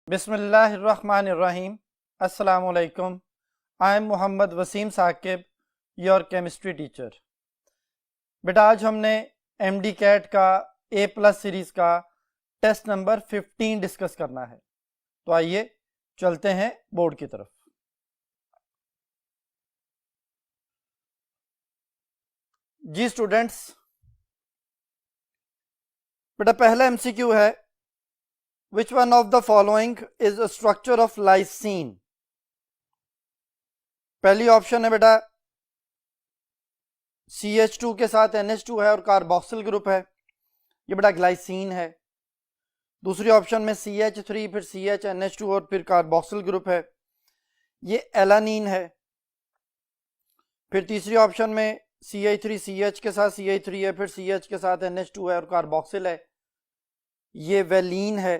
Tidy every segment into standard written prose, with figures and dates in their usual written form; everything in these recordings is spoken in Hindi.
बिस्मिल्लाहिर्रहमानिर्रहीम। अस्सलामुअलैकुम। I am Mohammad Wasim Saqib, your chemistry teacher. बेटा आज हमने एमडी कैट का A+ सीरीज का टेस्ट नंबर 15 डिस्कस करना है। तो आइए चलते हैं बोर्ड की तरफ। जी स्टूडेंट्स, बेटा पहला एमसीक्यू है, विच one of the following is a structure of lysine. पहली ऑप्शन है बेटा CH2 के साथ NH2 है और कार्बोक्सिल ग्रुप है, ये बेटा ग्लाइसीन है। दूसरी ऑप्शन में CH3 फिर CH NH2 और फिर कार्बोक्सिल ग्रुप है, ये एलानीन है। फिर तीसरी ऑप्शन में CH3 CH के साथ CH3 है, फिर CH के साथ NH2 है और कार्बोक्सिल है, ये वेलीन है।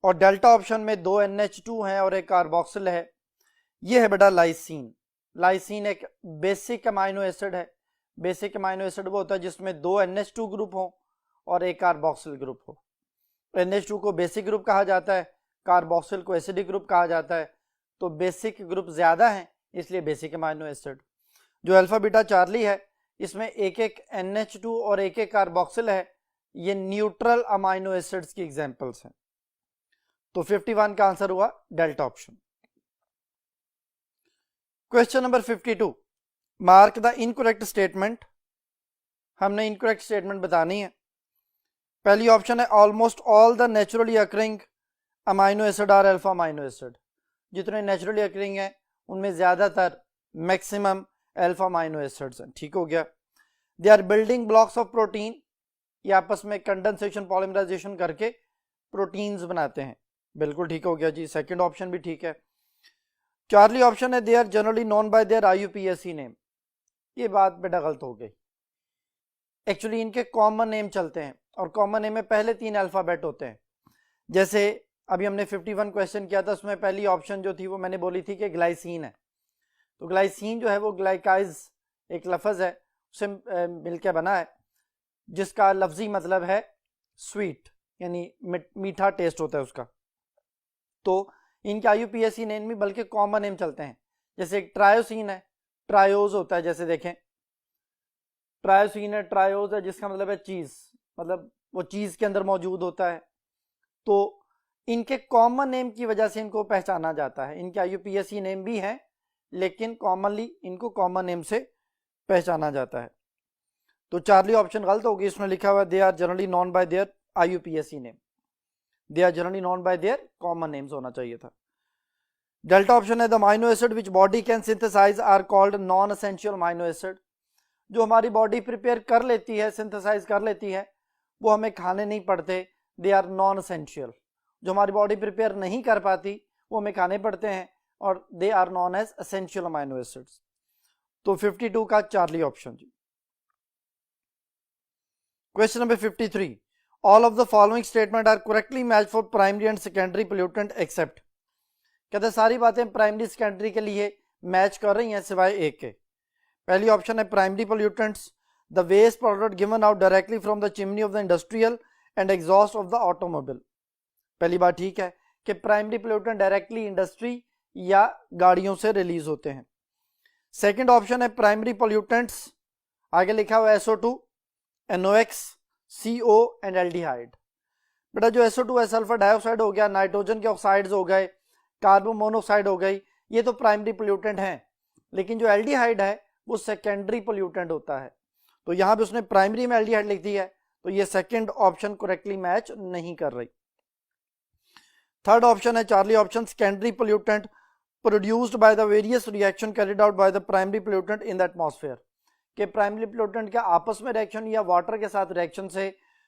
और डेल्टा ऑप्शन में 2 NH2 है और एक कार्बोक्सिल है, ये है बेटा लाइसीन। लाइसीन एक बेसिक अमाइनो एसिड है। बेसिक अमाइनो एसिड वो होता है जिसमें 2 NH2 ग्रुप हो और एक कार्बोक्सिल ग्रुप हो। NH2 को बेसिक ग्रुप कहा जाता है, कार्बोक्सिल को एसिडिक ग्रुप कहा जाता है। तो बेसिक ग्रुप ज्यादा है इसलिए बेसिक अमाइनो एसिड। जो अल्फा बीटा चार्ली है इसमें एक एक NH2 और एक एक कार्बोक्सिल है, ये न्यूट्रल अमाइनो एसिड्स की एग्जांपल्स हैं। तो 51 का आंसर हुआ delta option. Question number 52, mark the incorrect statement. हमने इनकरेक्ट स्टेटमेंट बतानी है। पहली ऑप्शन है almost all the naturally occurring amino acid are alpha amino acid. जितने नेचुरली अकरिंग हैं उनमें ज्यादातर मैक्सिमम अल्फा अमाइनो एसिड्स हैं, ठीक हो गया। They are building blocks of protein, ये आपस में कंडेंसेशन पॉलीमराइजेशन करके प्रोटीन्स बनाते हैं, बिल्कुल ठीक हो गया जी, सेकंड ऑप्शन भी ठीक है। चार्ली ऑप्शन है they are generally known by their IUPAC name, ये बात बेटा गलत हो गई। एक्चुअली इनके कॉमन नेम चलते हैं और कॉमन नेम में पहले 3 अल्फाबेट होते हैं। जैसे अभी हमने 51 क्वेश्चन किया था, उसमें पहली ऑप्शन जो थी वो मैंने बोली थी कि ग्लाइसीन है। तो ग्लाइसीन जो है वो ग्लाइकाइज एक लफ्ज है, उससे मिलकर बना है, जिसका लफ्जी मतलब है स्वीट, यानी मीठा टेस्ट होता है उसका। तो इनके IUPAC नेम में बल्कि कॉमन नेम चलते हैं। जैसे एक ट्रायोसिन है, ट्रायोज होता है, जैसे देखें ट्रायोसिन है, ट्रायोज है, जिसका मतलब है चीज, मतलब वो चीज के अंदर मौजूद होता है। तो इनके कॉमन नेम की वजह से इनको पहचाना जाता है। इनके IUPAC नेम भी है लेकिन कॉमनली इनको कॉमन नेम से पहचाना जाता है। तो चार्ली ऑप्शन गलत होगी, इसमें लिखा हुआ they are generally known by their IUPAC name, they are generally known by their common names होना चाहिए था। डेल्टा ऑप्शन है the amino acid which body can synthesise are called non essential amino acid. जो हमारी बॉडी प्रिपेयर कर लेती है, सिंथेसाइज कर लेती है, वो हमें खाने नहीं पड़ते, दे आर नॉन एसेंशियल। जो हमारी बॉडी प्रिपेयर नहीं कर पाती वो हमें खाने पड़ते हैं और they are non as essential amino acids. तो 52 का चार्ली ऑप्शन जी। Question number 53, all of the following statement are correctly match for primary and secondary pollutant except. कहते हैं सारी बातें प्राइमरी सेकेंडरी के लिए मैच कर रही हैं सिवाय एक के। पहली ऑप्शन है primary pollutants the waste product given out directly from the chimney of the industrial and exhaust of the automobile. पहली बात ठीक है कि प्राइमरी पोल्यूटेंट डायरेक्टली इंडस्ट्री या गाड़ियों से रिलीज होते हैं। सेकंड ऑप्शन है प्राइमरी पोल्यूटेंट्स, आगे लिखा हुआ SO2, NOx, CO and aldehyde. बेटा जो SO2 है सल्फर डाइऑक्साइड हो गया, नाइट्रोजन के ऑक्साइड्स हो गए, कार्बन मोनोऑक्साइड हो गई, ये तो प्राइमरी पोल्यूटेंट हैं। लेकिन जो एल्डिहाइड है वो सेकेंडरी पोल्यूटेंट होता है। तो यहां पे उसने प्राइमरी में एल्डिहाइड लिख दी है, तो ये सेकंड ऑप्शन करेक्टली मैच नहीं कर रही। थर्ड ऑप्शन है Charlie option, secondary pollutant produced by the various reaction carried out by the primary pollutant in the atmosphere. के प्राइमरी पोल्यूटेंट के आपस में रिएक्शन या वाटर के साथ रिएक्शन से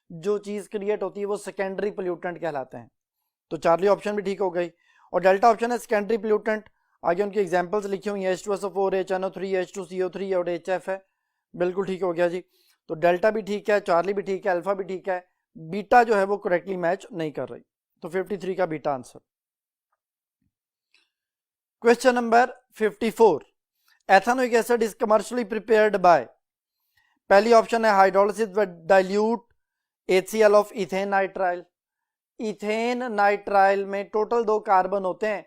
जो चीज क्रिएट होती है वो सेकेंडरी पोल्यूटेंट कहलाते हैं। तो चार्ली ऑप्शन भी ठीक हो गई। और डेल्टा ऑप्शन है सेकेंडरी पोल्यूटेंट, आगे उनकी एग्जांपल्स लिखी हुई है H2SO4, HNO3, H2CO3 और HF है, बिल्कुल ठीक हो गया जी। तो डेल्टा भी ठीक है, चार्ली भी ठीक है, अल्फा भी ठीक है, बीटा जो है वो करेक्टली मैच नहीं कर रही। तो 53 का beta answer. Question number 54, ethanoic acid is commercially prepared by. पहली ऑप्शन है hydrolysis with dilute HCl of ethane nitrile. Ethane nitrile में टोटल 2 कार्बन होते हैं,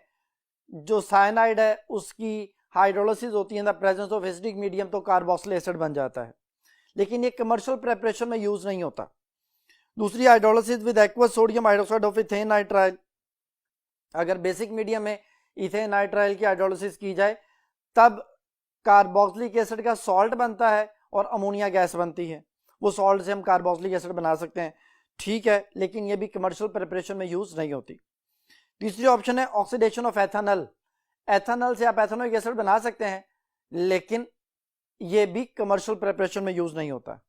जो साइनाइड है उसकी हाइड्रोलिसिस होती है इन the presence of acidic medium तो कार्बोक्सिल एसिड बन जाता है, लेकिन ये कमर्शियल प्रेपरेशन में यूज नहीं होता। दूसरी hydrolysis with aqueous sodium hydroxide of ethane nitrile, अगर बेसिक मीडियम में इथेन नाइट्राइल की हाइड्रोलिसिस की जाए तब कार्बोक्सिलिक एसिड का सॉल्ट बनता है और अमोनिया गैस बनती है, वो सॉल्ट से हम कार्बोक्सिलिक एसिड बना सकते हैं, ठीक है, लेकिन ये भी कमर्शियल प्रिपरेशन में यूज नहीं होती। तीसरी ऑप्शन है ऑक्सीडेशन ऑफ एथेनॉल, एथेनॉल से आप एथेनोइक एसिड बना सकते हैं, लेकिन ये भी कमर्शियल प्रिपरेशन में यूज नहीं होता।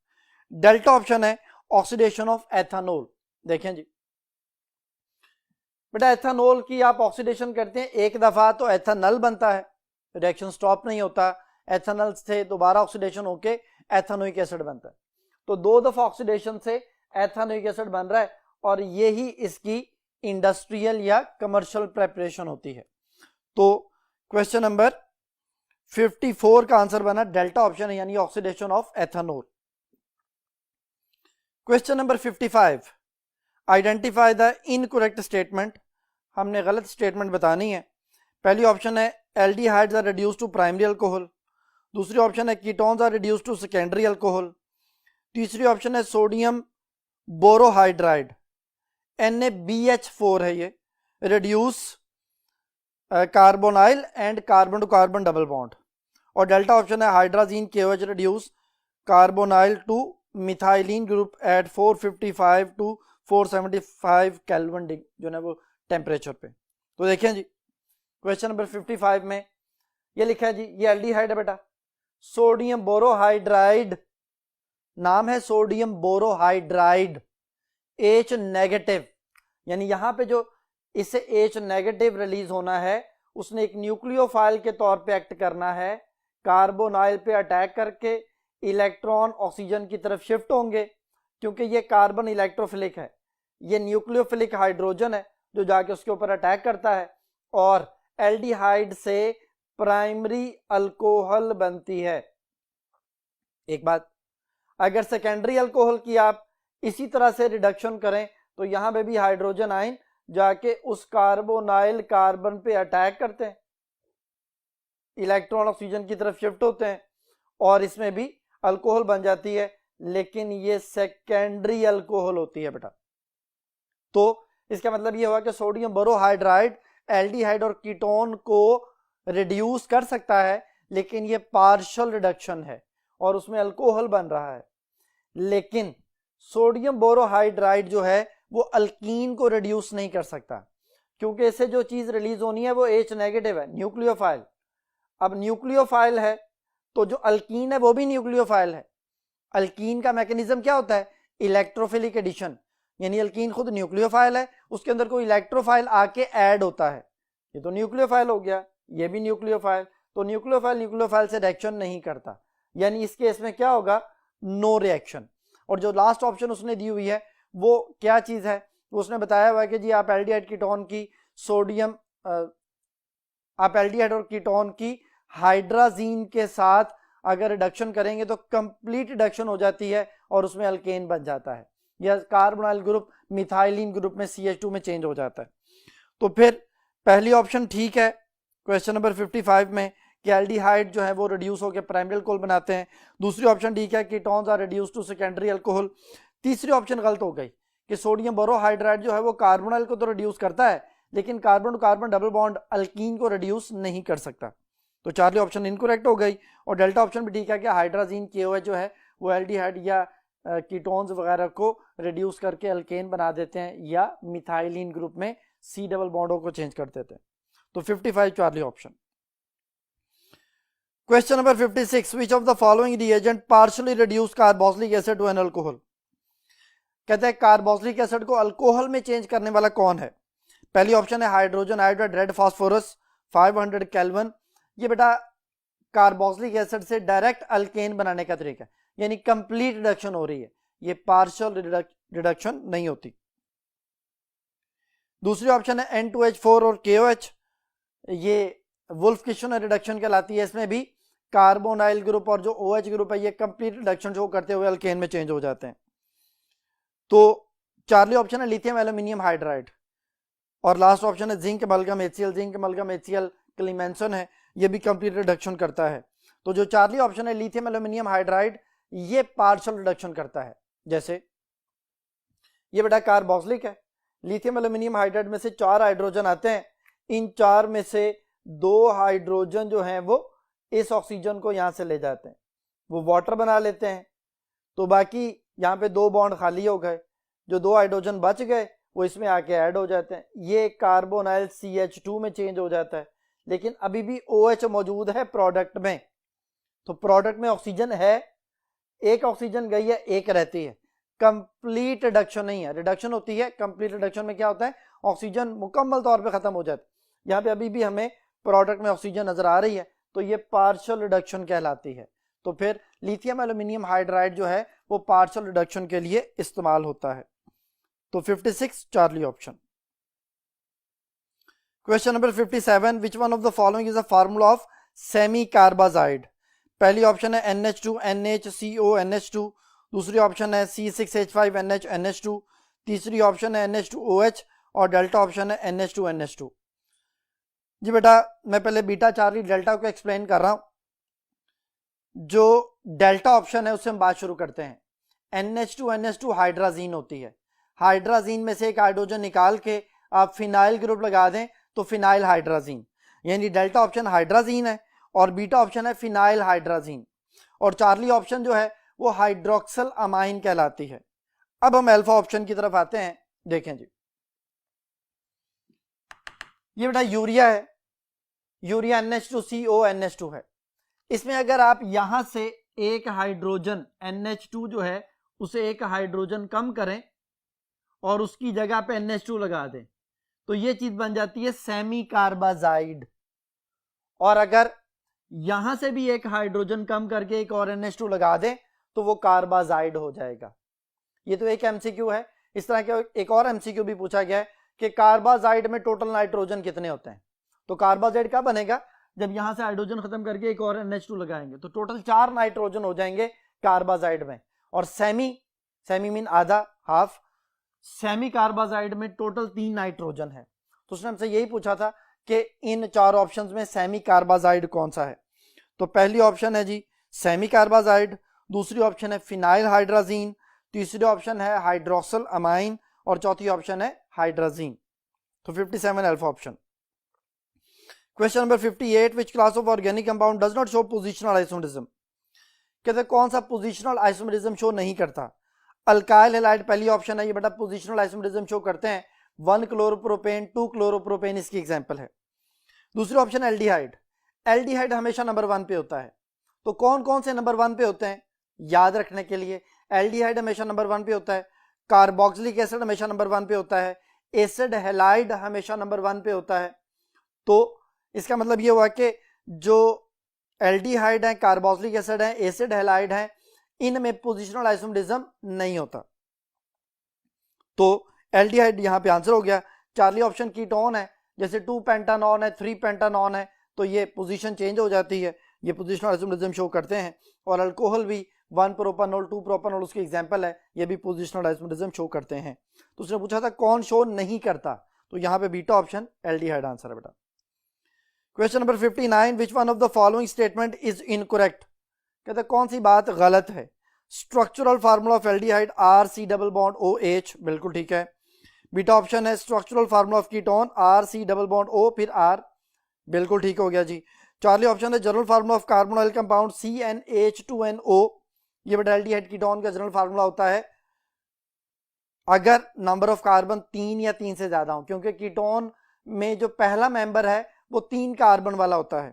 डेल्टा ऑप्शन है ऑक्सीडेशन ऑफ एथेनॉल। देखें जी बेटा, एथेनॉल की आप ऑक्सीडेशन करते हैं एक दफा तो एथेनॉल बनता है, रिएक्शन स्टॉप नहीं होता, एथेनॉल से दोबारा ऑक्सीडेशन होके एथेनोइक एसिड बनता है, तो 2 दफा ऑक्सीडेशन से एथेनोइक एसिड बन रहा है और यही इसकी इंडस्ट्रियल या कमर्शियल प्रिपरेशन होती है। तो क्वेश्चन नंबर 54 का आंसर बना डेल्टा ऑप्शन है, यानी oxidation of ethanol. Question number 55, identify the incorrect statement, हमने गलत स्टेटमेंट बतानी है। पहली ऑप्शन है aldehydes are reduced to primary alcohol, दूसरी ऑप्शन है ketones are reduced to secondary alcohol, तीसरी ऑप्शन है सोडियम बोरोहाइड्राइड NaBH4 है ये reduce carbonyl and carbon to carbon double bond, और डेल्टा ऑप्शन है hydrazine KOH reduce carbonyl to methylene group at 455 to 475 kelvin जो है वो टेम्परेचर पे। तो देखिए जी क्वेश्चन नंबर 55 में ये लिखा है जी, ये एल्डिहाइड है बेटा, सोडियम बोरोहाइड्राइड, नाम है सोडियम बोरोहाइड्राइड, H नेगेटिव, यानी यहां पे जो इससे H नेगेटिव रिलीज होना है उसने एक न्यूक्लियोफाइल के तौर पे एक्ट करना है, कार्बोनाइल पे अटैक करके इलेक्ट्रॉन ऑक्सीजन की तरफ शिफ्ट होंगे, क्योंकि ये कार्बन इलेक्ट्रोफिलिक है, ये न्यूक्लियोफिलिक हाइड्रोजन है जो जाके उसके ऊपर अटैक करता है और एल्डिहाइड से प्राइमरी अल्कोहल बनती है। एक बात, अगर सेकेंडरी अल्कोहल की आप इसी तरह से रिडक्शन करें तो यहां पे भी हाइड्रोजन आयन जाके उस कार्बोनाइल कार्बन पे अटैक करते हैं, इलेक्ट्रॉन ऑक्सीजन की तरफ शिफ्ट होते हैं और इसमें भी अल्कोहल बन जाती है, लेकिन ये सेकेंडरी अल्कोहल होती है बेटा। तो इसका मतलब ये हुआ कि सोडियम बोरोहाइड्राइड एल्डिहाइड और कीटोन को रिड्यूस कर सकता है, लेकिन ये पार्शियल रिडक्शन है और उसमें अल्कोहल बन रहा है, लेकिन सोडियम बोरोहाइड्राइड जो है वो अल्कीन को रिड्यूस नहीं कर सकता, क्योंकि इससे जो चीज रिलीज होनी है वो H नेगेटिव है, न्यूक्लियोफाइल। अब न्यूक्लियोफाइल है तो जो अल्कीन है वो भी न्यूक्लियोफाइल है। अल्कीन का मैकेनिज्म क्या होता है? इलेक्ट्रोफिलिक एडिशन, यानी अल्कीन खुद न्यूक्लियोफाइल है, उसके अंदर कोई इलेक्ट्रोफाइल आके ऐड होता है, ये तो न्यूक्लियोफाइल हो गया, ये भी न्यूक्लियोफाइल, तो न्यूक्लियोफाइल से रिएक्शन नहीं करता, यानी इस केस में क्या होगा? No reaction. और जो लास्ट ऑप्शन उसने दी हुई है वो क्या चीज है? उसने बताया हुआ है कि जी आप एल्डिहाइड कीटोन की सोडियम आप एल्डिहाइड और कीटोन की हाइड्राजीन के साथ अगर रिडक्शन करेंगे तो कंप्लीट रिडक्शन हो जाती है और उसमें अल्केन बन जाता है, या कार्बोनाइल ग्रुप मिथाइलिन ग्रुप में CH2 में चेंज हो जाता है। तो फिर पहली ऑप्शन ठीक है क्वेश्चन नंबर 55 में कि एल्डिहाइड जो है वो रिड्यूस होकर प्राइमरी अल्कोहल बनाते हैं। दूसरी ऑप्शन ठीक है ketones are reduce to secondary alcohol. तीसरी ऑप्शन गलत हो गई कि सोडियम बोरोहाइड्राइड जो है वो कार्बोनाइल को तो रिड्यूस करता है लेकिन carbon to carbon double bond alkene को रिड्यूस नहीं कर सकता, तो चार्ली ऑप्शन इनकरेक्ट हो गई। और डेल्टा ऑप्शन भी ठीक है कि हाइड्राजीन KOH जो है वो एल्डिहाइड या कीटोन्स वगैरह को रिड्यूस करके अल्केन बना देते हैं या मिथाइलिन ग्रुप में C डबल बॉन्डों को चेंज कर देते हैं। तो 55 Charlie option. Question number 56, which of the following reagent partially reduce carboxylic acid to an alcohol? कहते हैं कार्बोक्सिलिक एसिड को अल्कोहल में चेंज करने वाला कौन है? पहली ऑप्शन है hydrogen iodide red phosphorus 500 kelvin, ये बेटा कार्बोक्सिलिक एसिड से डायरेक्ट अल्केन बनाने का तरीका है, यानी कंप्लीट रिडक्शन हो रही है, ये पार्शियल रिडक्शन नहीं होती। दूसरी ऑप्शन है N2H4 और KOH, ये वुल्फ किशन रिडक्शन कहलाती है, इसमें भी कार्बोनाइल ग्रुप और जो OH ग्रुप है ये कंप्लीट रिडक्शन जो करते हुए अल्केन में चेंज हो जाते हैं। तो चार्ली ऑप्शन है लिथियम एल्यूमिनियम हाइड्राइड, और लास्ट ऑप्शन है zinc amalgam HCl, zinc amalgam HCl क्लीमेंसन है, ये भी कंप्लीट रिडक्शन करता है। तो जो चार्ली ऑप्शन है लिथियम एल्यूमिनियम हाइड्राइड, ये पार्शियल रिडक्शन करता है। जैसे ये बेटा कार्बोक्सिलिक है, लिथियम एल्यूमिनियम हाइड्राइड में से 4 हाइड्रोजन आते हैं, इन 4 में से 2 हाइड्रोजन जो हैं वो इस ऑक्सीजन को यहां से ले जाते हैं, वो वाटर बना लेते हैं, तो बाकी यहाँ पे 2 बॉन्ड खाली हो गए, जो 2 हाइड्रोजन बच गए वो इसमें आके ऐड हो जाते हैं, ये कार्बोनाइल CH2 में चेंज हो जाता है, लेकिन अभी भी OH मौजूद है प्रोडक्ट में। तो प्रोडक्ट में ऑक्सीजन है, एक ऑक्सीजन गई है, एक रहती है, कंप्लीट रिडक्शन नहीं है। रिडक्शन होती है, कंप्लीट रिडक्शन में क्या होता है, ऑक्सीजन मुकम्मल तौर पे खत्म हो जाता है। यहाँ पे अभी भी हमें प्रोडक्ट में ऑक्सीजन नजर आ रही है, तो ये पार्शियल रिडक्शन कहलाती है। तो फिर लिथियम एल्यूमिनियम हाइड्राइड जो है वो पार्शियल रिडक्शन के लिए इस्तेमाल होता है। तो 56 Charlie option. Question number 57, which one of the following is a formula of semi carbazide. पहली ऑप्शन है NH2 NHCO NH2, दूसरी ऑप्शन है C6H5 NH NH2, तीसरी ऑप्शन है NH2OH, और डेल्टा ऑप्शन है NH2 NH2। जी बेटा मैं पहले बीटा चार्ली डेल्टा को एक्सप्लेन कर रहा हूं। जो डेल्टा ऑप्शन है उससे हम बात शुरू करते हैं। NH2 NH2 हाइड्राजीन होती है, हाइड्राजीन में से एक हाइड्रोजन निकाल के आप फिनाइल ग्रुप लगा दें तो फिनाइल हाइड्राजीन, यानी डेल्टा ऑप्शन हाइड्राजीन है और बीटा ऑप्शन है फिनाइल हाइड्राजीन, और चार्ली ऑप्शन जो है वो हाइड्रोक्सिल अमाइन कहलाती है। अब हम अल्फा ऑप्शन की तरफ आते हैं। देखें जी, ये बेटा यूरिया है, यूरिया NH2CO NH2 है। इसमें अगर आप यहां से एक हाइड्रोजन NH2 जो है उसे एक हाइड्रोजन कम करें और उसकी जगह पे NH2 लगा दें तो ये चीज बन जाती है सेमी कार्बाजाइड, और अगर यहां से भी एक हाइड्रोजन कम करके एक और NH2 लगा दें तो वो कार्बाजाइड हो जाएगा। ये तो एक MCQ है। इस तरह के एक और MCQ भी पूछा गया है कि कार्बाजाइड में टोटल नाइट्रोजन कितने होते हैं। तो कार्बाजाइड कब बनेगा, जब यहां से हाइड्रोजन खत्म करके एक और NH2 लगाएंगे तो टोटल 4 नाइट्रोजन हो जाएंगे कार्बाजाइड में। और सेमी मीन आधा, हाफ, सेमी कार्बाजाइड में टोटल 3 नाइट्रोजन है। तो उसने हमसे यही पूछा था कि इन 4 ऑप्शंस में सेमी कार्बाजाइड कौन सा है। तो पहली ऑप्शन है जी सेमी कार्बाजाइड, दूसरी ऑप्शन है फिनाइल हाइड्राजीन, तीसरी ऑप्शन है हाइड्रोक्सिल अमाइन, और चौथी ऑप्शन है हाइड्राजीन। तो 57 alpha option. Question number 58, which class of organic compound does not show positional isomerism. कहते कौन सा पोजिशनल आइसोमरिज्म शो नहीं करता। अल्काइल हैलाइड पहली ऑप्शन है, ये बेटा पोजिशनल आइसोमरिज्म शो करते हैं, 1 क्लोरोप्रोपेन 2 क्लोरोप्रोपेन इसकी एग्जांपल है। दूसरी ऑप्शन एल्डिहाइड, एल्डिहाइड हमेशा नंबर 1 पे होता है। तो कौन कौन से नंबर 1 पे होते हैं याद रखने के लिए, एल्डिहाइड हमेशा नंबर 1 पे होता है, कार्बोक्सिलिक एसिड हमेशा नंबर 1 पे होता है, एसिड हैलाइड हमेशा नंबर 1 पे होता है। तो इसका मतलब ये हुआ कि जो एल्डिहाइड है, कार्बोक्सिलिक एसिड है, एसिड हैलाइड है, इनमें पोजिशनल आइसोमरिज्म नहीं होता। तो एल्डिहाइड यहां पे आंसर हो गया। चार्ली ऑप्शन कीटोन है, जैसे 2 पेंटानॉन है, 3 पेंटानॉन है, तो ये पोजीशन चेंज हो जाती है, ये पोजिशनल आइसोमरिज्म शो करते हैं। और अल्कोहल भी 1 प्रोपानॉल 2 प्रोपानॉल उसकी एग्जांपल है, ये भी पोजिशनल आइसोमरिज्म शो करते हैं। तो उसने पूछा था कौन शो नहीं करता, तो यहाँ पे बीटा ऑप्शन एल्डिहाइड आंसर है बेटा। Question number 59, which one of the following statement is incorrect. कहते कौन सी बात गलत है। Structural formula of aldehyde RC double bond OH, बिल्कुल ठीक है। बीटा ऑप्शन है structural formula of ketone RC double bond O फिर R, बिल्कुल ठीक हो गया जी। चार्ली ऑप्शन है general formula of carbonyl compound CnH2nO, ये बेटा एल्डिहाइड कीटोन का जनरल फार्मूला होता है अगर नंबर ऑफ कार्बन 3 या 3 से ज्यादा हो, क्योंकि कीटोन में जो पहला मेंबर है वो 3 कार्बन वाला होता है।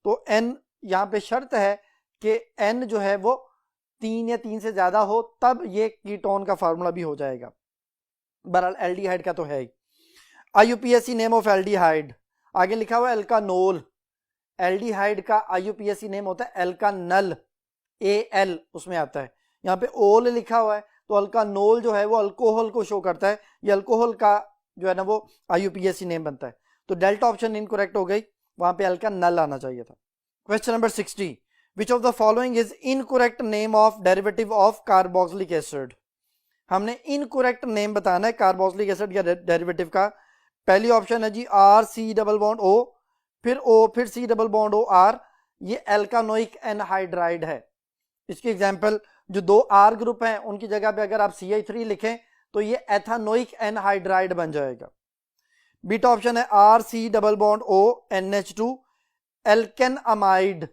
तो N यहाँ पे शर्त है कि N जो है वो 3 या 3 से ज्यादा हो, तब ये कीटोन का फार्मूला भी हो जाएगा। बहरहाल एल्डिहाइड का तो है ही। IUPAC नेम ऑफ एल्डिहाइड, आगे लिखा हुआ है एल्कानोल, एल्डिहाइड का IUPAC नेम होता है एल्कानल, AL उसमें आता है, यहाँ पे ओल लिखा हुआ है, तो अल्कानोल जो है वो अल्कोहल को शो करता है, ये अल्कोहल का जो है ना वो IUPAC नेम बनता है। तो डेल्टा ऑप्शन इनकरेक्ट हो गई, वहां पे एल्कानल आना चाहिए था। Question number 60, which of the following is incorrect name of derivative of carboxylic acid. हमने इनकरेक्ट नेम बताना है कार्बोक्सिलिक एसिड या डेरिवेटिव का। पहली ऑप्शन है जी R C double bond O, फिर ओ, फिर C double bond O R, ये एल्कानोइक एनहाइड्राइड है। इसकी एग्जांपल जो दो आर ग्रुप हैं उनकी जगह पे अगर आप CH3 लिखें तो ये एथानोइक एनहाइड्राइड बन जाएगा। बीटा ऑप्शन है R C double bond O NH2 alkane amide,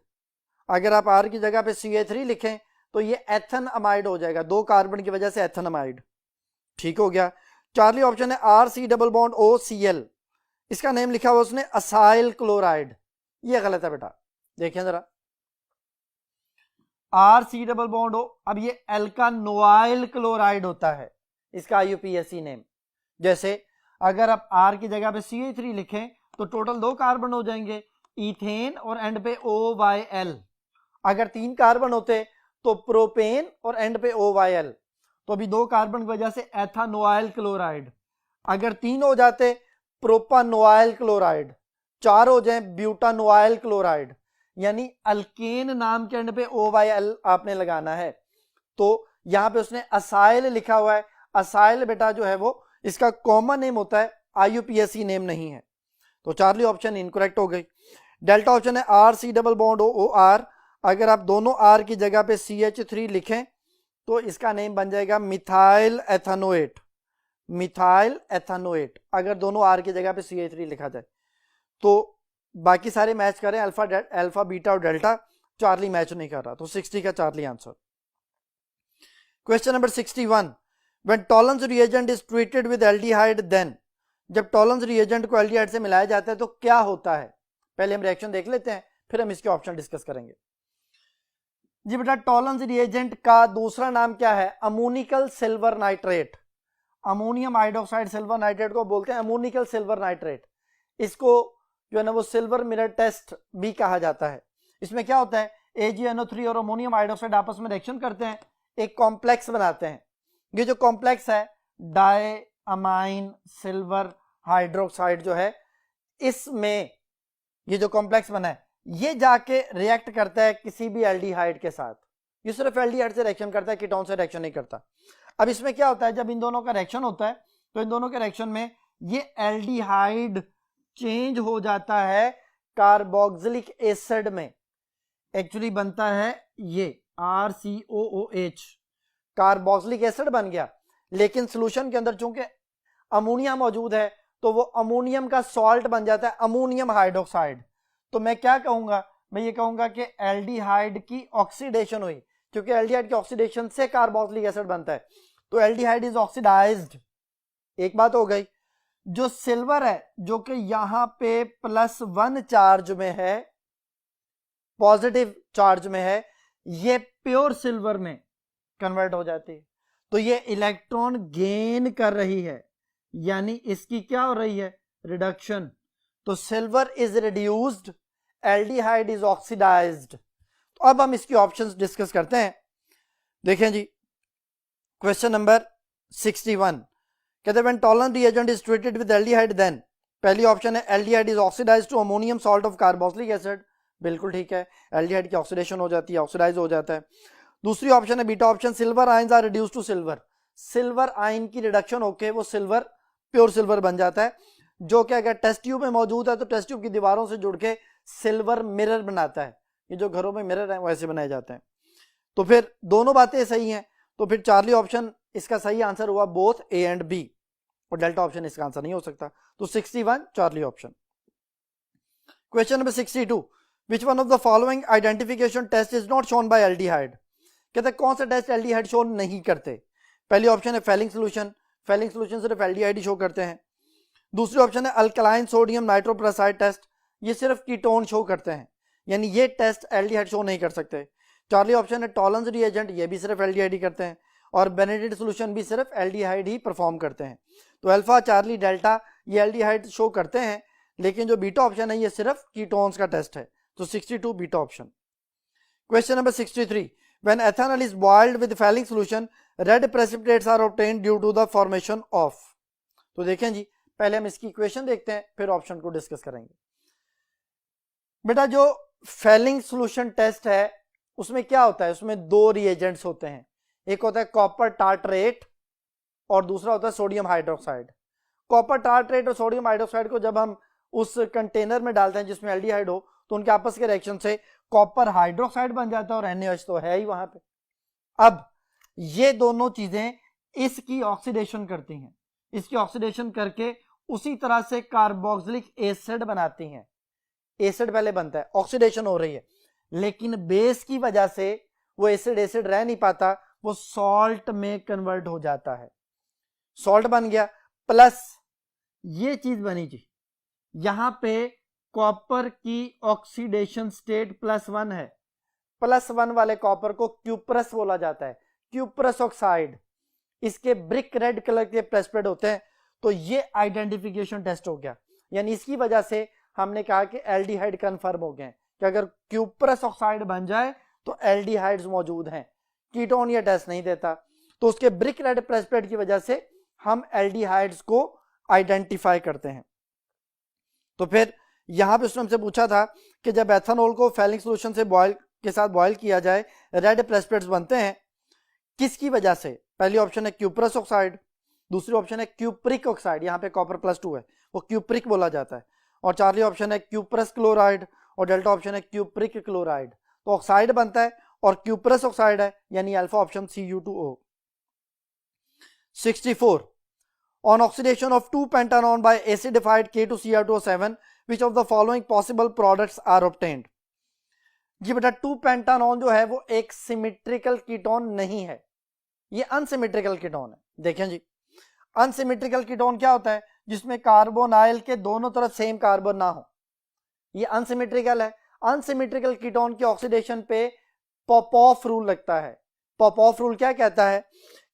अगर आप आर की जगह पे CH3 लिखें तो ये एथन अमाइड हो जाएगा, दो कार्बन की वजह से एथन अमाइड। ठीक हो गया। चार्ली ऑप्शन है R C double bond O Cl, इसका नेम लिखा हुआ उसने असाइल क्लोराइड, ये गलत है बेटा, देखिए जरा R C double bond O, अब ये एल्कानोइल क्लोराइड होता है, इसका IUPAC नेम। जैसे अगर आप आर की जगह पे CH3 लिखें तो टोटल दो कार्बन हो जाएंगे, इथेन और एंड पे OYL। अगर तीन कार्बन होते तो प्रोपेन और एंड पे OYL, तो अभी दो कार्बन की वजह से एथानोइल क्लोराइड। अगर तीन हो जाते प्रोपानोइल क्लोराइड, चार हो जाए ब्यूटानोइल क्लोराइड, यानी अल्केन नाम के एंड पे OYL आपने लगाना है। तो यहां पे उसने असाइल लिखा हुआ है, असाइल बेटा जो है वो इसका कॉमन नेम होता है, IUPAC नेम नहीं है। तो चार्ली ऑप्शन इनकरेक्ट हो गई। डेल्टा ऑप्शन है R C double bond O R, अगर आप दोनों आर की जगह पे CH3 लिखें तो इसका नेम बन जाएगा मिथाइल एथानोएट, मिथाइल एथानोएट, अगर दोनों आर की जगह पे CH3 लिखा जाए तो। बाकी सारे मैच करें, अल्फा बीटा और डेल्टा, चार्ली मैच नहीं कर रहा, तो 60 का Charlie answer. Question number 61, when Tollens reagent is treated with aldehyde then, जब टॉलन्स रिएजेंट को एल्डिहाइड से मिलाया जाता है तो क्या होता है। पहले हम रिएक्शन देख लेते हैं, फिर हम इसके ऑप्शन डिस्कस करेंगे। जी बेटा, टॉलन्स रिएजेंट का दूसरा नाम क्या है, ammoniacal silver nitrate. Ammonium hydroxide silver nitrate को बोलते हैं अमोनिकल सिल्वर नाइट्रेट। इसको जो है ना वो सिल्वर मिरर टेस्ट भी कहा जाता है। इसमें क्या होता है, AgNO3 और अमोनियम हाइड्रोक्साइड आपस में रिएक्शन करते हैं, एक कॉम्प्लेक्स बनाते हैं। ये जो कॉम्प्लेक्स है डाई अमाइन सिल्वर हाइड्रोक्साइड जो है, इसमें ये जो कॉम्प्लेक्स बना है ये जाके रिएक्ट करता है किसी भी एल्डिहाइड के साथ। ये सिर्फ एल्डिहाइड से रिएक्शन करता है, कीटोन से रिएक्शन नहीं करता। अब इसमें क्या होता है, जब इन दोनों का रिएक्शन होता है तो इन दोनों के रिएक्शन में ये एल्डिहाइड चेंज हो जाता है कार्बोक्सिलिक एसिड में। एक्चुअली बनता है ये RCOOH, कार्बोक्सिलिक एसिड बन गया, लेकिन सॉल्यूशन के अंदर चूंकि अमोनिया मौजूद है तो वो अमोनियम का सॉल्ट बन जाता है अमोनियम हाइड्रोक्साइड। तो मैं क्या कहूंगा, मैं ये कहूंगा कि एल्डिहाइड की ऑक्सीडेशन हुई, क्योंकि एल्डिहाइड की ऑक्सीडेशन से कार्बोक्सिलिक एसिड बनता है, तो एल्डिहाइड इज ऑक्सीडाइज्ड। एक बात हो गई। जो सिल्वर है जो कि यहां पे +1 चार्ज में है, पॉजिटिव चार्ज में है, ये प्योर सिल्वर में कन्वर्ट हो जाती है, तो ये इलेक्ट्रॉन गेन कर रही है, यानी इसकी क्या हो रही है, रिडक्शन। तो silver is reduced, aldehyde is oxidised. तो अब हम इसकी ऑप्शंस डिस्कस करते हैं। देखें जी, क्वेश्चन नंबर 61 कहते हैं when tolerant reagent is treated with aldehyde then, पहली ऑप्शन है aldehyde is oxidised to ammonium salt of carboxylic acid, बिल्कुल ठीक है, एल्डिहाइड की ऑक्सीडेशन हो जाती है, ऑक्सीडाइज हो जाता है। दूसरी ऑप्शन है beta option, silver ions are reduced to silver, silver ion की रिडक्शन होके वो सिल्वर प्योर सिल्वर बन जाता है, जो कि अगर टेस्ट ट्यूब में मौजूद है तो टेस्ट ट्यूब की दीवारों से जुड़ के सिल्वर मिरर बनाता है। ये जो घरों में मिरर है वैसे बनाए जाते हैं। तो फिर दोनों बातें सही हैं, तो फिर चार्ली ऑप्शन इसका सही आंसर हुआ बोथ A एंड B, और डेल्टा ऑप्शन इसका आंसर नहीं हो सकता। तो 61 Charlie option. Question number 62, which one of the following identification test is not shown by aldehyde, कहते हैं कौन से टेस्ट एल्डिहाइड शो नहीं करते। पहली ऑप्शन है फेलिंग सोल्यूशन, फेलिंग सोल्यूशन सिर्फ एल्डिहाइड ही शो करते हैं। दूसरी ऑप्शन है अल्कलाइन सोडियम नाइट्रोप्रोसाइड टेस्ट, ये सिर्फ कीटोन शो करते हैं, यानी ये टेस्ट एल्डिहाइड शो नहीं कर सकते। चार्ली ऑप्शन है टॉलरेंस रिएजेंट, ये भी सिर्फ एल्डिहाइड ही करते हैं, और बेनेडिक्ट सोल्यूशन भी सिर्फ एल्डिहाइड ही परफॉर्म करते हैं। तो अल्फा चार्ली डेल्टा ये एल्डिहाइड शो करते हैं, लेकिन जो बीटा ऑप्शन है ये सिर्फ कीटोन्स का टेस्ट है। तो 62 beta option. Question number 63, when ethanol is boiled with Fehling solution red precipitates are obtained due to the formation of. तो देखें जी, पहले हम इसकी इक्वेशन देखते हैं, फिर ऑप्शन को डिस्कस करेंगे। बेटा जो फेलिंग सॉल्यूशन टेस्ट है उसमें क्या होता है, उसमें दो रिएजेंट्स होते हैं, एक होता है कॉपर टार्टरेट और दूसरा होता है सोडियम हाइड्रोक्साइड। कॉपर टार्ट्रेट और सोडियम हाइड्रोक्साइड को जब हम उस कंटेनर में डालते हैं जिसमें एल्डिहाइड हो तो उनके आपस के रिएक्शन से कॉपर हाइड्रोक्साइड बन जाता है और NaOH तो है ही वहां पे। अब ये दोनों चीजें इसकी ऑक्सीडेशन करती हैं, इसकी ऑक्सीडेशन करके उसी तरह से कार्बोक्सिलिक एसिड बनाती हैं। एसिड पहले बनता है, ऑक्सीडेशन हो रही है, लेकिन बेस की वजह से वो एसिड रह नहीं पाता, वो सॉल्ट में कन्वर्ट हो जाता है। सॉल्ट बन गया, प्लस ये चीज बनी जी, यहां पे कॉपर की ऑक्सीडेशन स्टेट +1 है। +1 वाले कॉपर को क्यूप्रस बोला जाता है, क्यूप्रस ऑक्साइड। इसके ब्रिक रेड कलर के प्रेसपेड होते हैं। तो ये आइडेंटिफिकेशन टेस्ट हो गया, यानी इसकी वजह से हमने कहा कि एल्डिहाइड कंफर्म हो गए कि अगर क्यूप्रस ऑक्साइड बन जाए तो एल्डिहाइड्स मौजूद हैं। कीटोन ये टेस्ट नहीं देता, तो उसके ब्रिक रेड प्रेसपेड की वजह से हम एल्डिहाइड्स को आइडेंटिफाई करते हैं। तो फिर यहां पे उसने हमसे पूछा था कि जब एथेनॉल को फैलिंग सोल्यूशन से बॉयल के साथ बॉयल किया जाए रेड प्रेसपेड्स बनते हैं, किसकी वजह से? पहली ऑप्शन है क्यूप्रस ऑक्साइड, दूसरी ऑप्शन है क्यूप्रिक ऑक्साइड, यहाँ पे कॉपर +2 है वो क्यूप्रिक बोला जाता है, और चारली ऑप्शन है क्यूप्रस क्लोराइड, और डेल्टा ऑप्शन है क्यूप्रिक क्लोराइड। तो ऑक्साइड बनता है और क्यूप्रस ऑक्साइड है, यानी alpha option Cu2O। 64 on oxidation of 2-pentanone by acidified K2Cr2O7 which of the following possible products are obtained? जी बेटा 2-pentanone जो है वो एक सिमेट्रिकल कीटोन नहीं है, ये अनसिमेट्रिकल कीटोन है। देखें जी, अनसिमेट्रिकल कीटोन क्या होता है? जिसमें कार्बोनाइल के दोनों तरफ सेम कार्बन ना हो, ये अनसिमेट्रिकल है। अनसिमेट्रिकल कीटोन के ऑक्सीडेशन पे पॉपऑफ रूल लगता है। पॉपऑफ रूल क्या कहता है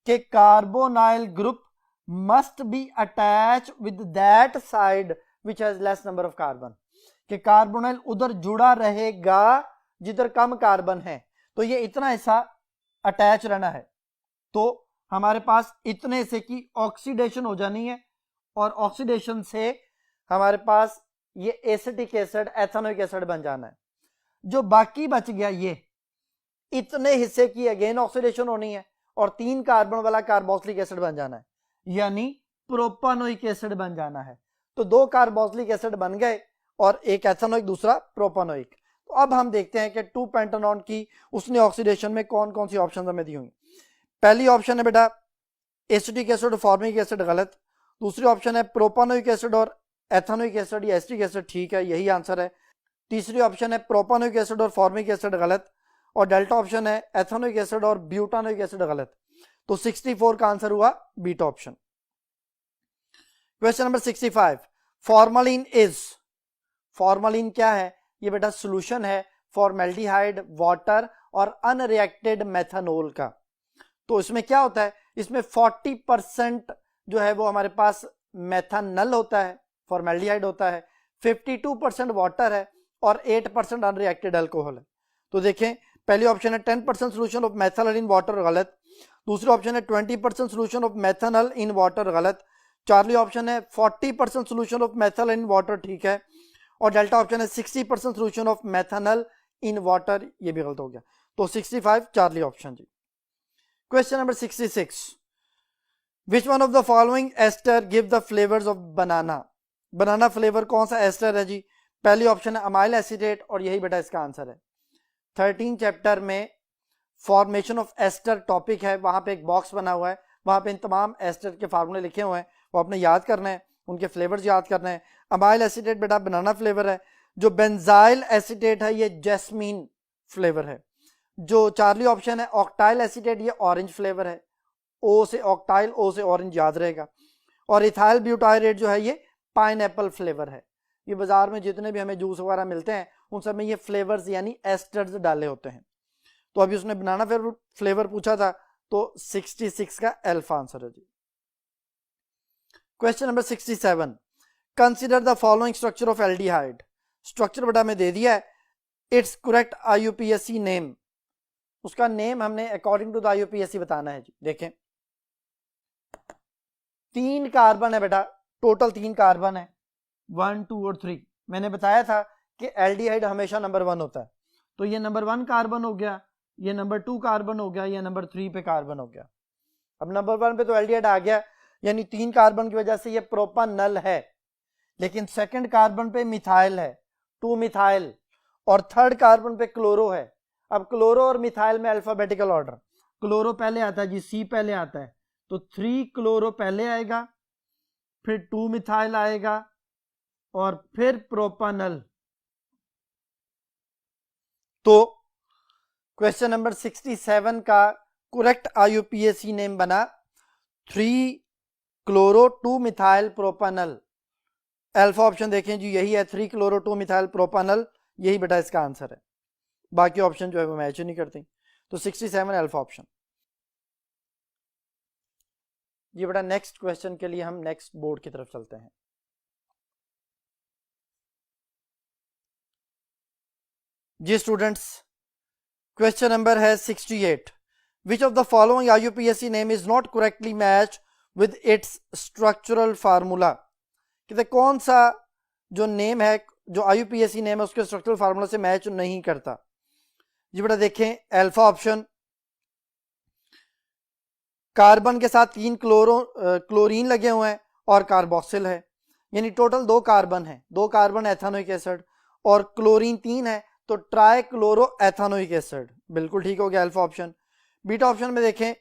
कि carbonyl group must be attach with that side which has less number of carbon, कि कार्बोनाइल उधर जुड़ा रहेगा जिधर कम कार्बन है। तो ये इतना हिस्सा अटैच रहना है, तो हमारे पास इतने हिस्से की ऑक्सीडेशन हो जानी है, और ऑक्सीडेशन से हमारे पास ये एसिटिक एसिड एथेनोइक एसिड बन जाना है। जो बाकी बच गया ये इतने हिस्से की अगेन ऑक्सीडेशन होनी है और 3 कार्बन वाला कार्बोक्सिलिक एसिड बन जाना है, यानी प्रोपानोइक एसिड बन जाना है। तो 2 कार्बोक्सिलिक एसिड बन गए और एक एथेनोइक दूसरा प्रोपानोइक। तो अब हम देखते हैं कि 2-पेंटानोन की उसने ऑक्सीडेशन में कौन कौन सी ऑप्शन हमें दी हुई। पहली ऑप्शन है बेटा एसिटिक एसिड और फॉर्मिक एसिड, गलत। दूसरी ऑप्शन है प्रोपानोइक एसिड और एथेनोइक एसिड या एसिटिक एसिड, ठीक है, यही आंसर है। तीसरी ऑप्शन है प्रोपानोइक एसिड और फॉर्मिक एसिड, गलत। और डेल्टा ऑप्शन है एथेनोइक एसिड और ब्यूटानोइक एसिड, गलत। तो 64 का आंसर हुआ beta option. Question number 65, formalin is, formalin क्या है? ये बेटा सॉल्यूशन है फॉर्मेल्डिहाइड, वाटर और अनरिएक्टेड मेथनॉल का। तो इसमें क्या होता है? इसमें 40% जो है वो हमारे पास मेथनल होता है, फॉर्मेल्डिहाइड होता है, 52% वाटर है और 8% अनरिएक्टेड अल्कोहल है। तो देखें, पहली ऑप्शन है 10% solution of methanal in water, गलत। दूसरी ऑप्शन है 20% solution of methanal in water, गलत। चारली ऑप्शन है 40% solution of methanal in water, ठीक है। और डेल्टा ऑप्शन है 60% solution of methanal in water, ये भी गलत हो गया। तो 65 चारली ऑप्शन जी। Question number 66, which one of the following ester give the flavours of banana? Banana flavour कौन सा एस्टर है जी? पहली ऑप्शन है अमाइल एसिटेट, और यही बेटा इसका आंसर है। 13 चैप्टर में फॉर्मेशन ऑफ एस्टर टॉपिक है, वहां पे एक बॉक्स बना हुआ है, वहां पे इन तमाम एस्टर के फार्मूले लिखे हुए हैं, वो आपने याद करना है, उनके फ्लेवर्स याद करने हैं। अमाइल एसिटेट बेटा बनाना फ्लेवर है, जो बेंजाइल एसिटेट है ये जैस्मीन फ्लेवर है। जो चारली ऑप्शन है ऑक्टाइल एसिटेट, ये ऑरेंज फ्लेवर है, ओ से ऑक्टाइल, ओ से ऑरेंज याद रहेगा। और इथाइल ब्यूटायरेट जो है ये पाइनएप्पल फ्लेवर है। ये बाजार में जितने भी हमें जूस वगैरह मिलते हैं उन सब में ये फ्लेवर्स यानी एस्टर्स डाले होते हैं। तो अभी उसने बनाना फ्लेवर पूछा था, तो 66 का अल्फा आंसर है जी। Question number 67, consider the following structure of aldehyde. Structure बेटा में दे दिया है, इट्स करेक्ट IUPAC नेम, उसका नेम हमने अकॉर्डिंग टू द IUPAC बताना है जी। देखें 3 कार्बन है बेटा, टोटल 3 कार्बन है, 1 2 और 3। मैंने बताया था कि एल्डिहाइड हमेशा नंबर 1 होता है, तो ये नंबर 1 कार्बन हो गया, ये नंबर 2 कार्बन हो गया, ये नंबर 3 पे कार्बन हो गया। अब नंबर 1 पे तो एल्डिहाइड आ गया, यानी 3 कार्बन की वजह से ये प्रोपानल है, लेकिन सेकंड कार्बन पे मिथाइल है, 2 मिथाइल, और थर्ड कार्बन पे क्लोरो है। अब क्लोरो और मिथाइल में अल्फाबेटिकल ऑर्डर, क्लोरो पहले आता है जी, सी पहले आता है, तो 3 क्लोरो पहले आएगा, फिर 2 मिथाइल आएगा, और फिर प्रोपानल। तो क्वेश्चन नंबर 67 का करेक्ट आईयूपीएसी नेम बना 3 क्लोरो 2 मिथाइल प्रोपानल। अल्फा ऑप्शन देखें जी, यही है 3 क्लोरो 2 मिथाइल प्रोपानल, यही बेटा इसका आंसर है, बाकी ऑप्शन जो है वो मैच नहीं करते। तो 67 अल्फा ऑप्शन। ये बेटा नेक्स्ट क्वेश्चन के लिए हम नेक्स्ट बोर्ड की तरफ चलते हैं। जी स्टूडेंट्स, क्वेश्चन नंबर है 68। विच of the following IUPAC name is not correctly match with its structural formula. कहते कौन सा जो नेम है, जो आईयूपीएसी नेम है, उसके स्ट्रक्चरल फार्मूला से मैच नहीं करता। जी बेटा देखें, अल्फा ऑप्शन, कार्बन के साथ 3 क्लोरीन लगे हुए हैं और कार्बोक्सिल है, यानी टोटल 2 कार्बन है, 2 कार्बन एथानोइक एसिड, और क्लोरीन 3 है, तो ट्राई क्लोरो एथानोइक एसिड, बिल्कुल ठीक हो गया अल्फा ऑप्शन। बीटा ऑप्शन में देखें,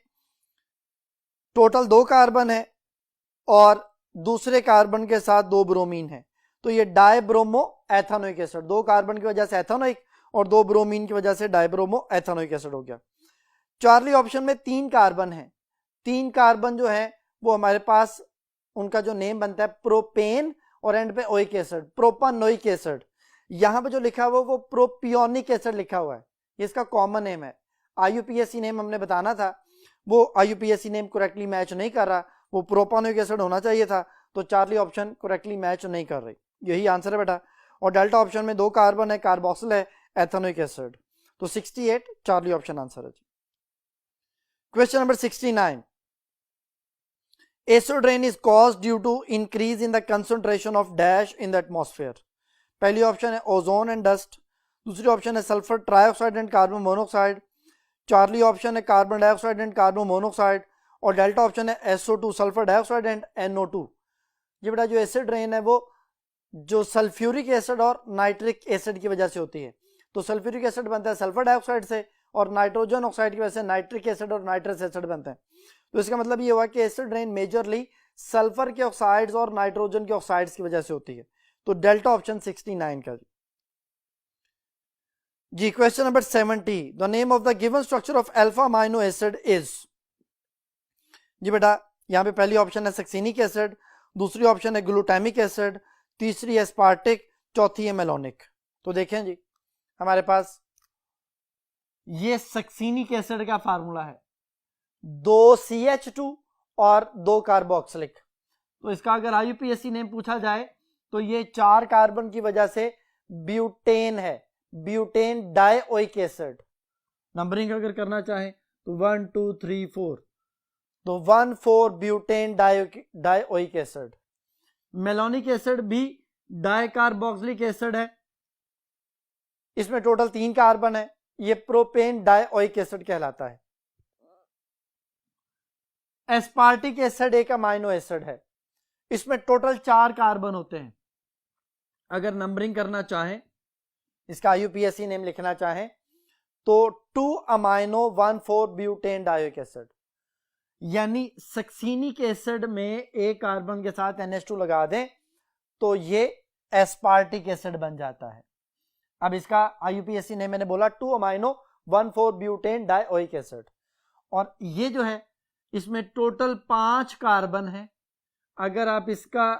टोटल 2 कार्बन है और दूसरे कार्बन के साथ 2 ब्रोमीन है, तो ये डाइब्रोमो एथानोइक एसिड, 2 कार्बन की वजह से एथानोइक और 2 ब्रोमीन की वजह से डाइब्रोमो एथानोइक एसिड हो गया। चार्ली ऑप्शन में 3 कार्बन है, 3 कार्बन जो है वो हमारे पास उनका जो नेम बनता है प्रोपेन और एंड पे ओइक एसिड, प्रोपानोइक एसिड। यहां पे जो लिखा हुआ वो प्रोपियोनिक एसिड लिखा हुआ है, ये इसका कॉमन नेम है। आईयूपीएसी नेम हमने बताना था, वो आईयूपीएसी नेम करेक्टली मैच नहीं कर रहा, वो प्रोपानोइक एसिड होना चाहिए था, तो चार्ली ऑप्शन करेक्टली मैच नहीं कर रही, यही आंसर है बेटा। और डेल्टा ऑप्शन में 2 कार्बन है, कार्बोक्सिल है, एथेनोइक एसिड, तो 68 चार्ली ऑप्शन आंसर है जी। Question number 69। Acid rain is caused due to increase in the concentration of dash in the atmosphere. पहली ऑप्शन है ओजोन एंड डस्ट, दूसरी ऑप्शन है sulphur trioxide and carbon monoxide, Charlie option है carbon dioxide and carbon monoxide, और डेल्टा ऑप्शन है SO2 sulphur dioxide and NO2। ये बेटा जो एसिड रेन है वो जो सल्फ्यूरिक एसिड और नाइट्रिक एसिड की वजह से होती है, तो सल्फ्यूरिक एसिड बनता है सल्फर डाइऑक्साइड से, और नाइट्रोजन ऑक्साइड की वजह से नाइट्रिक एसिड और नाइट्रस एसिड बनते हैं। तो इसका मतलब ये हुआ कि एसिड रेन मेजरली सल्फर के ऑक्साइड्स और नाइट्रोजन के ऑक्साइड्स की वजह से होती है, तो डेल्टा ऑप्शन 69 का जी। Question number 70। The name of the given structure of alpha amino acid is. जी बेटा यहां पे पहली ऑप्शन है सक्सिनिक एसिड, दूसरी ऑप्शन है ग्लूटामिक एसिड, तीसरी एस्पार्टिक, चौथी है मेलोनिक। तो देखें जी, हमारे पास ये सक्सिनिक एसिड का फार्मूला है, 2 CH2 और 2 कार्बोक्सिलिक। तो इसका अगर आईयूपीएसी नेम पूछा जाए तो ये 4 कार्बन की वजह से ब्यूटेन है, ब्यूटेन डाइओइक एसिड। नंबरिंग अगर करना चाहें तो 1 2 3 4, तो 1,4 butane dioic acid. Malonic acid भी डाइकार्बोक्सिलिक एसिड है, इसमें टोटल 3 कार्बन है, ये प्रोपेन डाइओइक एसिड कहलाता है। एस्पार्टिक एसिड एक अमाइनो एसिड है, इसमें टोटल 4 कार्बन होते हैं। अगर नंबरिंग करना चाहें, इसका आईयूपीएसी नेम लिखना चाहें तो 2 अमाइनो 1,4 ब्यूटेन डाइओइक एसिड, यानी सक्सिनिक एसिड में एक कार्बन के साथ NH2 लगा दें तो ये एस्पार्टिक एसिड बन जाता है। अब इसका आईयूपीएसी नेम मैंने बोला 2 अमाइनो 1,4 ब्यूटेन डाइओइक एसिड, और ये जो है इसमें टोटल 5 कार्बन है। अगर आप इसका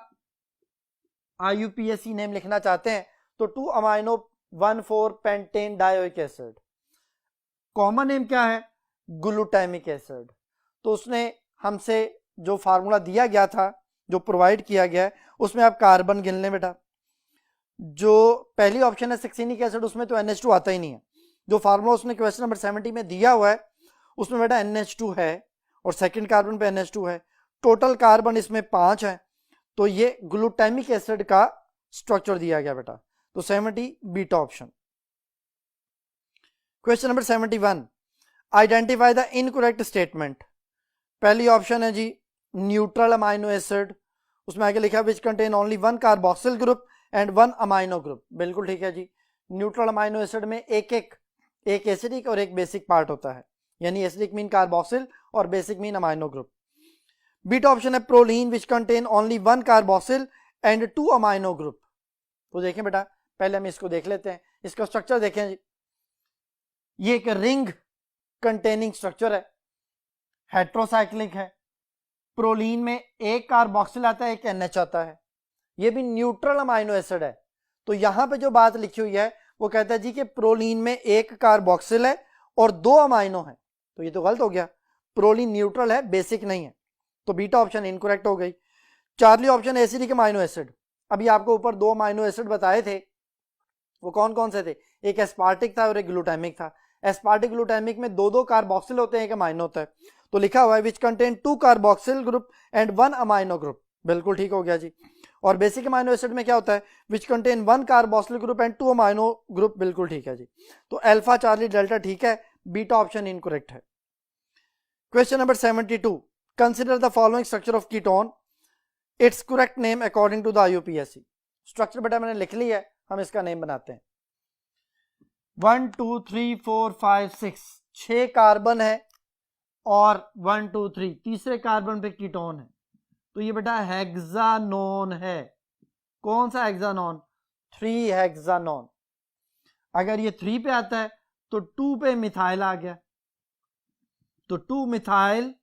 आईयूपीएसी नेम लिखना चाहते हैं तो 2 amino 1,4 pentane dioic acid. Common name क्या है? Glutamic acid. तो उसने हमसे जो फार्मूला दिया गया था, जो प्रोवाइड किया गया है, उसमें आप कार्बन गिन लें बेटा। जो पहली ऑप्शन है सक्सिनिक एसिड, उसमें तो NH2 आता ही नहीं है। जो फार्मूला उसने क्वेश्चन नंबर 70 में दिया हुआ है उसमें बेटा NH2 है और सेकंड कार्बन पे NH2 है, टोटल कार्बन इसमें 5 है, तो ये ग्लूटामिक एसिड का स्ट्रक्चर दिया गया बेटा, तो 70 beta option. Question number 71। Identify the incorrect statement. पहली ऑप्शन है जी न्यूट्रल अमाइनो एसिड, उसमें आगे लिखा है विच contain only one carboxyl group and one amino group, बिल्कुल ठीक है जी। न्यूट्रल अमाइनो एसिड में एक एसिडिक और एक बेसिक पार्ट होता है, यानी एसिडिक मीन कार्बोक्सिल और basic mean amino group. Beta option है proline which contain only one carboxyl and two amino group. तो देखें बेटा, पहले हम इसको देख लेते हैं, इसका स्ट्रक्चर देखें जी। ये एक रिंग कंटेनिंग स्ट्रक्चर है, हेट्रोसाइक्लिक है, प्रोलीन में एक कार्बोक्सिल आता है, एक NH आता है, ये भी न्यूट्रल अमाइनो एसिड है। तो यहां पे जो बात लिखी हुई है वो कहता है जी कि प्रोलीन में एक कार्बोक्सिल है और दो अमाइनो है, तो ये तो गलत हो गया, प्रोलीन न्यूट्रल है, बेसिक नहीं है, तो बीटा ऑप्शन इनकरेक्ट हो गई। Charlie option acidic amino acid, अभी आपको ऊपर दो अमाइनो एसिड बताए थे, वो कौन कौन से थे, एक एस्पार्टिक था और एक ग्लूटामिक था। एस्पार्टिक ग्लूटामिक में दो दो कार्बोक्सिल होते हैं, एक अमाइनो होता है, तो लिखा हुआ है which contain two carboxyl group and one amino group, बिल्कुल ठीक हो गया जी। और बेसिक अमाइनो एसिड में क्या होता है, which contain one carboxyl group and two amino group, बिल्कुल ठीक है जी। तो अल्फा चार्ली डेल्टा ठीक है, बीटा ऑप्शन इनकरेक्ट है। Question number 72, consider the following structure of ketone, it's correct name according to the IUPAC। Structure बेटा मैंने लिख ली है, हम इसका नेम बनाते हैं। 1 2 3 4 5 6, 6 कार्बन है और 1 2 3 तीसरे कार्बन पे कीटोन है, तो ये बेटा हेक्सानोन है। कौन सा हेक्सानोन, 3 हेक्सानोन। अगर ये 3 पे आता है तो 2 पे मिथाइल आ गया, तो 2 मिथाइल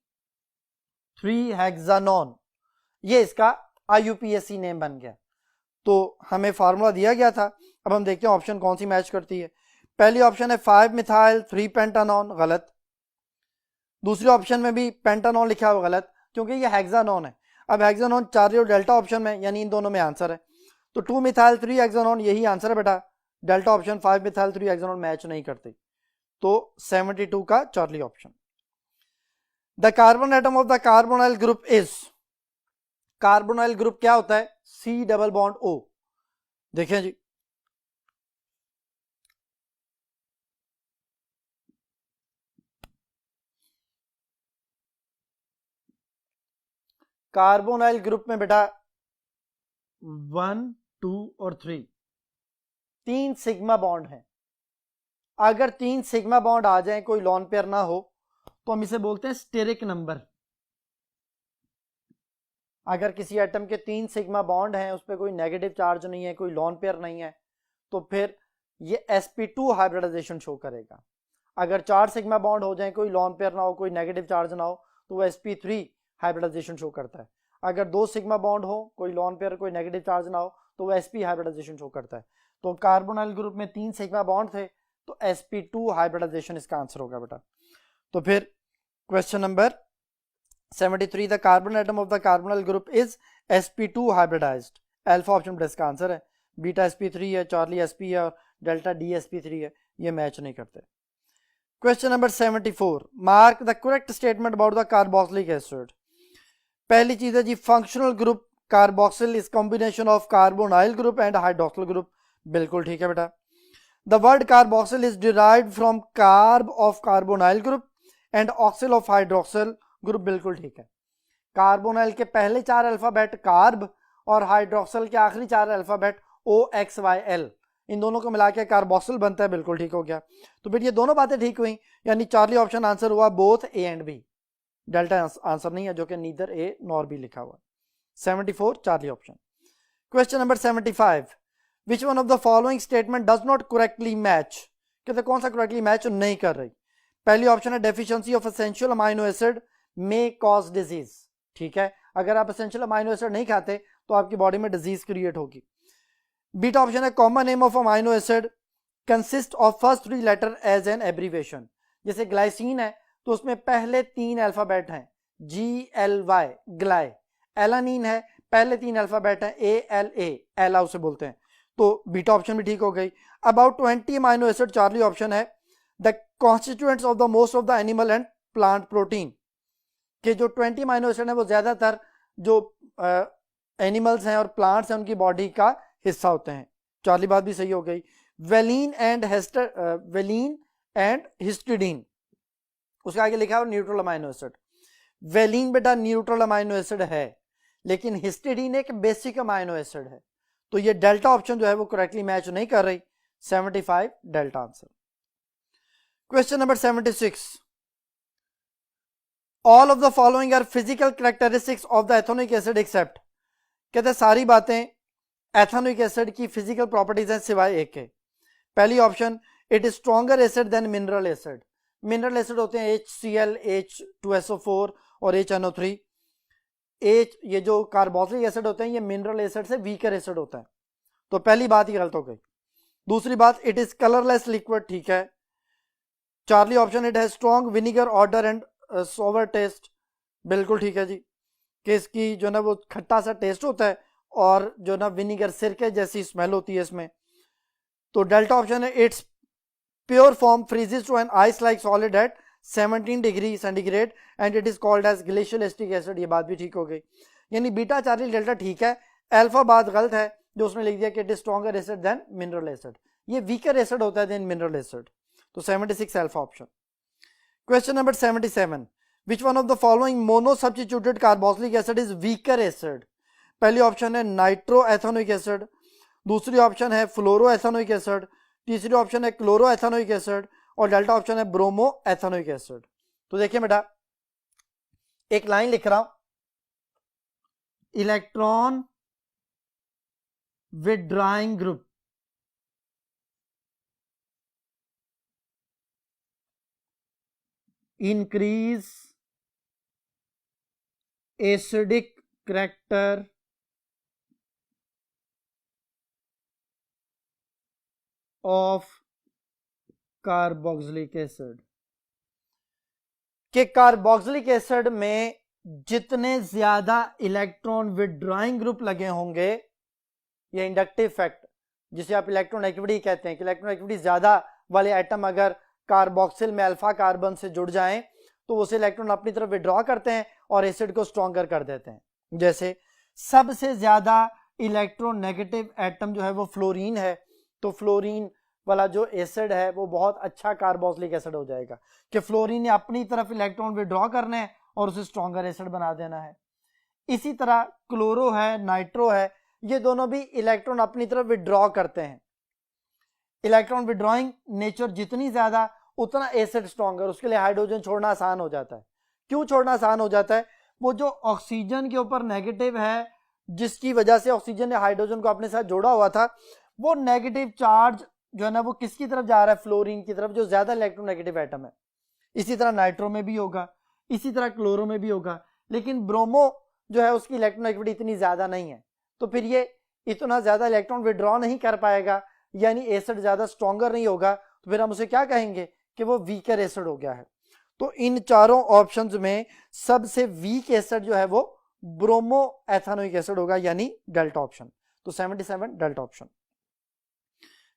3 हेक्सानोन, ये इसका IUPAC नेम बन गया। तो हमें फार्मूला दिया गया था, अब हम देखते हैं ऑप्शन कौन सी मैच करती है। पहली ऑप्शन है 5 मिथाइल 3 पेंटानॉन, गलत। दूसरी ऑप्शन में भी पेंटानॉन लिखा हुआ, गलत, क्योंकि ये हेक्सानोन है। अब हेक्सानोन चार्ली और डेल्टा ऑप्शन में, यानी इन दोनों में आंसर है, तो 2 मिथाइल 3 हेक्सानोन यही आंसर है बेटा। डेल्टा ऑप्शन 5 मिथाइल 3 हेक्सानोन मैच नहीं करती, तो 72 का Charlie option. The carbon atom of the carbonyl group is, carbonyl group क्या होता है, C डबल बॉन्ड O। देखें जी, कार्बोनाइल ग्रुप में बेटा 1 2 और 3 तीन सिग्मा बॉन्ड हैं। अगर 3 सिग्मा बॉन्ड आ जाए, कोई लॉन पेयर ना हो, तो हम इसे बोलते हैं स्टेरिक नंबर। अगर किसी एटम के 3 सिग्मा बॉन्ड हैं, उस पर कोई नेगेटिव चार्ज नहीं है, कोई लॉन पेयर नहीं है, तो फिर ये sp2 हाइब्रिडाइजेशन शो करेगा। अगर 4 सिग्मा बॉन्ड हो जाए, कोई लॉन पेयर ना हो, कोई नेगेटिव चार्ज ना हो, तो वो sp3 हाइब्रिडाइजेशन शो करता है। अगर 2 सिग्मा बॉन्ड हो, कोई लॉन पेयर, कोई नेगेटिव चार्ज ना हो, तो वो sp हाइब्रिडाइजेशन शो करता है। तो कार्बोनाइल ग्रुप में 3 सिग्मा बॉन्ड थे, तो sp2 हाइब्रिडाइजेशन इसका आंसर होगा बेटा। तो फिर question number 73, the carbon atom of the carbonyl group is sp2 hybridised. Alpha option बेटा इसका आंसर है, बीटा sp3 है, चार्ली sp है और डेल्टा dsp3 है, ये मैच नहीं करते। Question number 74, mark the correct statement about the carboxylic acid. पहली चीज है जी functional group carboxyl is combination of carbonyl group and hydroxyl group, बिल्कुल ठीक है बेटा। The word carboxyl is derived from carb of carbonyl group and oxyl of hydroxyl group, बिल्कुल ठीक है। कार्बोनाइल के पहले 4 अल्फाबेट कार्ब और हाइड्रोक्सिल के आखिरी 4 अल्फाबेट OXYL, इन दोनों को मिला के कार्बोक्सिल बनता है, बिल्कुल ठीक हो गया। तो फिर ये दोनों बातें ठीक हुई, यानी चार्ली ऑप्शन आंसर हुआ both A and B। Delta answer नहीं है, जो कि नीदर A नॉर B लिखा हुआ। 74 Charlie option. Question number 75, which one of the following statement does not correctly match, कहते कौन सा करेक्टली मैच नहीं कर रही। पहली ऑप्शन है deficiency of essential amino acid may cause disease, ठीक है, अगर आप एसेंशियल अमाइनो एसिड नहीं खाते तो आपकी बॉडी में डिजीज क्रिएट होगी। बीटा ऑप्शन है common name of amino acid consist of first 3 letter as an abbreviation, जैसे ग्लाइसिन है तो उसमें पहले 3 अल्फाबेट हैं GLY ग्लाय, एलानीन है पहले 3 अल्फाबेट हैं ALA एला उसे बोलते हैं, तो बीटा ऑप्शन भी ठीक हो गई। About 20 amino acid Charlie option है the constituents of the most of the animal and plant protein, के जो 20 अमाइनो एसिड है वो ज्यादातर जो एनिमल्स हैं और प्लांट्स हैं उनकी बॉडी का हिस्सा होते हैं, चार्ली बात भी सही हो गई। वेलिन एंड हिस्टिडीन, उसके आगे लिखा है न्यूट्रल अमाइनो एसिड। वेलिन बेटा न्यूट्रल अमाइनो एसिड है, लेकिन हिस्टिडीन एक बेसिक अमाइनो एसिड है, तो ये डेल्टा ऑप्शन जो है वो करेक्टली मैच नहीं कर रही। 75 delta answer. Question number 76, all of the following are physical characteristics of the ethanoic acid except, कहते हैं सारी बातें एथेनोइक एसिड की फिजिकल प्रॉपर्टीज हैं सिवाय एक के। पहली option, it is stronger acid than mineral acid. Mineral acid होते हैं HCl, H2SO4 और HNO3। ये जो कार्बोक्सिलिक एसिड होते हैं ये मिनरल एसिड से वीकर एसिड होता है, तो पहली बात ही गलत हो गई। दूसरी बात, इट इज कलरलेस लिक्विड, ठीक है। Charlie option, it has strong vinegar odour and sour taste, बिल्कुल ठीक है जी, कि इसकी जो ना वो खट्टा सा टेस्ट होता है और जो ना विनीगर सिरके जैसी स्मेल होती है इसमें। तो डेल्टा ऑप्शन है, it's pure form freezes to an ice like solid at 17 degree centigrade and it is called as glacial acetic acid, ये बात भी ठीक हो गई। यानी बीटा चार्ली डेल्टा ठीक है, अल्फा बात गलत है जो उसने लिख दिया कि it is stronger acid than mineral acid, ये वीकर एसिड होता है देन मिनरल एसिड, तो 76 alpha option. Question number 77, which one of the following mono substituted carboxylic acid is weaker acid. पहली ऑप्शन है नाइट्रो एथेनोइक एसिड, दूसरी ऑप्शन है फ्लोरो एथेनोइक एसिड, तीसरी ऑप्शन है क्लोरो एथेनोइक एसिड और डेल्टा ऑप्शन है ब्रोमो एथेनोइक एसिड। तो देखिए बेटा, एक लाइन लिख रहा हूं, electron withdrawing group increase acidic character of carboxylic acid, के कार्बोक्सिलिक एसिड में जितने ज्यादा इलेक्ट्रॉन विथड्राइंग ग्रुप लगे होंगे, ये इंडक्टिव फैक्ट जिसे आप इलेक्ट्रॉन एक्टिविटी कहते हैं कि इलेक्ट्रॉन एक्टिविटी ज्यादा वाले एटम अगर कार्बोक्सिल में अल्फा कार्बन से जुड़ जाएं तो उसे इलेक्ट्रॉन अपनी तरफ विड्रॉ करते हैं और एसिड को स्ट्रॉन्गर कर देते हैं। जैसे सबसे ज्यादा इलेक्ट्रॉन नेगेटिव एटम जो है वो फ्लोरीन है, तो फ्लोरीन वाला जो एसिड है वो बहुत अच्छा कार्बोक्सिलिक एसिड हो जाएगा कि फ्लोरीन ने अपनी तरफ इलेक्ट्रॉन विड्रॉ करने हैं और उसे स्ट्रॉन्गर एसिड बना देना है। इसी तरह क्लोरो है, नाइट्रो है, ये दोनों भी इलेक्ट्रॉन अपनी तरफ विड्रॉ करते हैं। इलेक्ट्रॉन विड्रॉइंग नेचर जितनी ज्यादा उतना एसिड स्ट्रॉन्गर, उसके लिए हाइड्रोजन छोड़ना आसान हो जाता है। क्यों छोड़ना आसान हो जाता है? वो जो ऑक्सीजन के ऊपर नेगेटिव है जिसकी वजह से ऑक्सीजन ने हाइड्रोजन को अपने साथ जोड़ा हुआ था, वो नेगेटिव चार्ज जो है ना वो किसकी तरफ जा रहा है? फ्लोरीन की तरफ, जो ज्यादा इलेक्ट्रोनेगेटिव एटम है। इसी तरह नाइट्रो में भी होगा, इसी तरह क्लोरो में भी होगा, लेकिन ब्रोमो जो है उसकी इलेक्ट्रोनेगेटिविटी इतनी ज्यादा नहीं है, तो फिर ये इतना ज्यादा इलेक्ट्रॉन विड्रॉ नहीं कर पाएगा, यानी एसिड ज्यादा स्ट्रॉन्गर नहीं होगा, तो फिर हम उसे क्या कहेंगे कि वो वीकर एसिड हो गया है। तो इन चारों ऑप्शंस में सबसे वीक एसिड जो है वो ब्रोमो एथेनोइक एसिड होगा, यानी डेल्टा ऑप्शन। तो 77 delta option.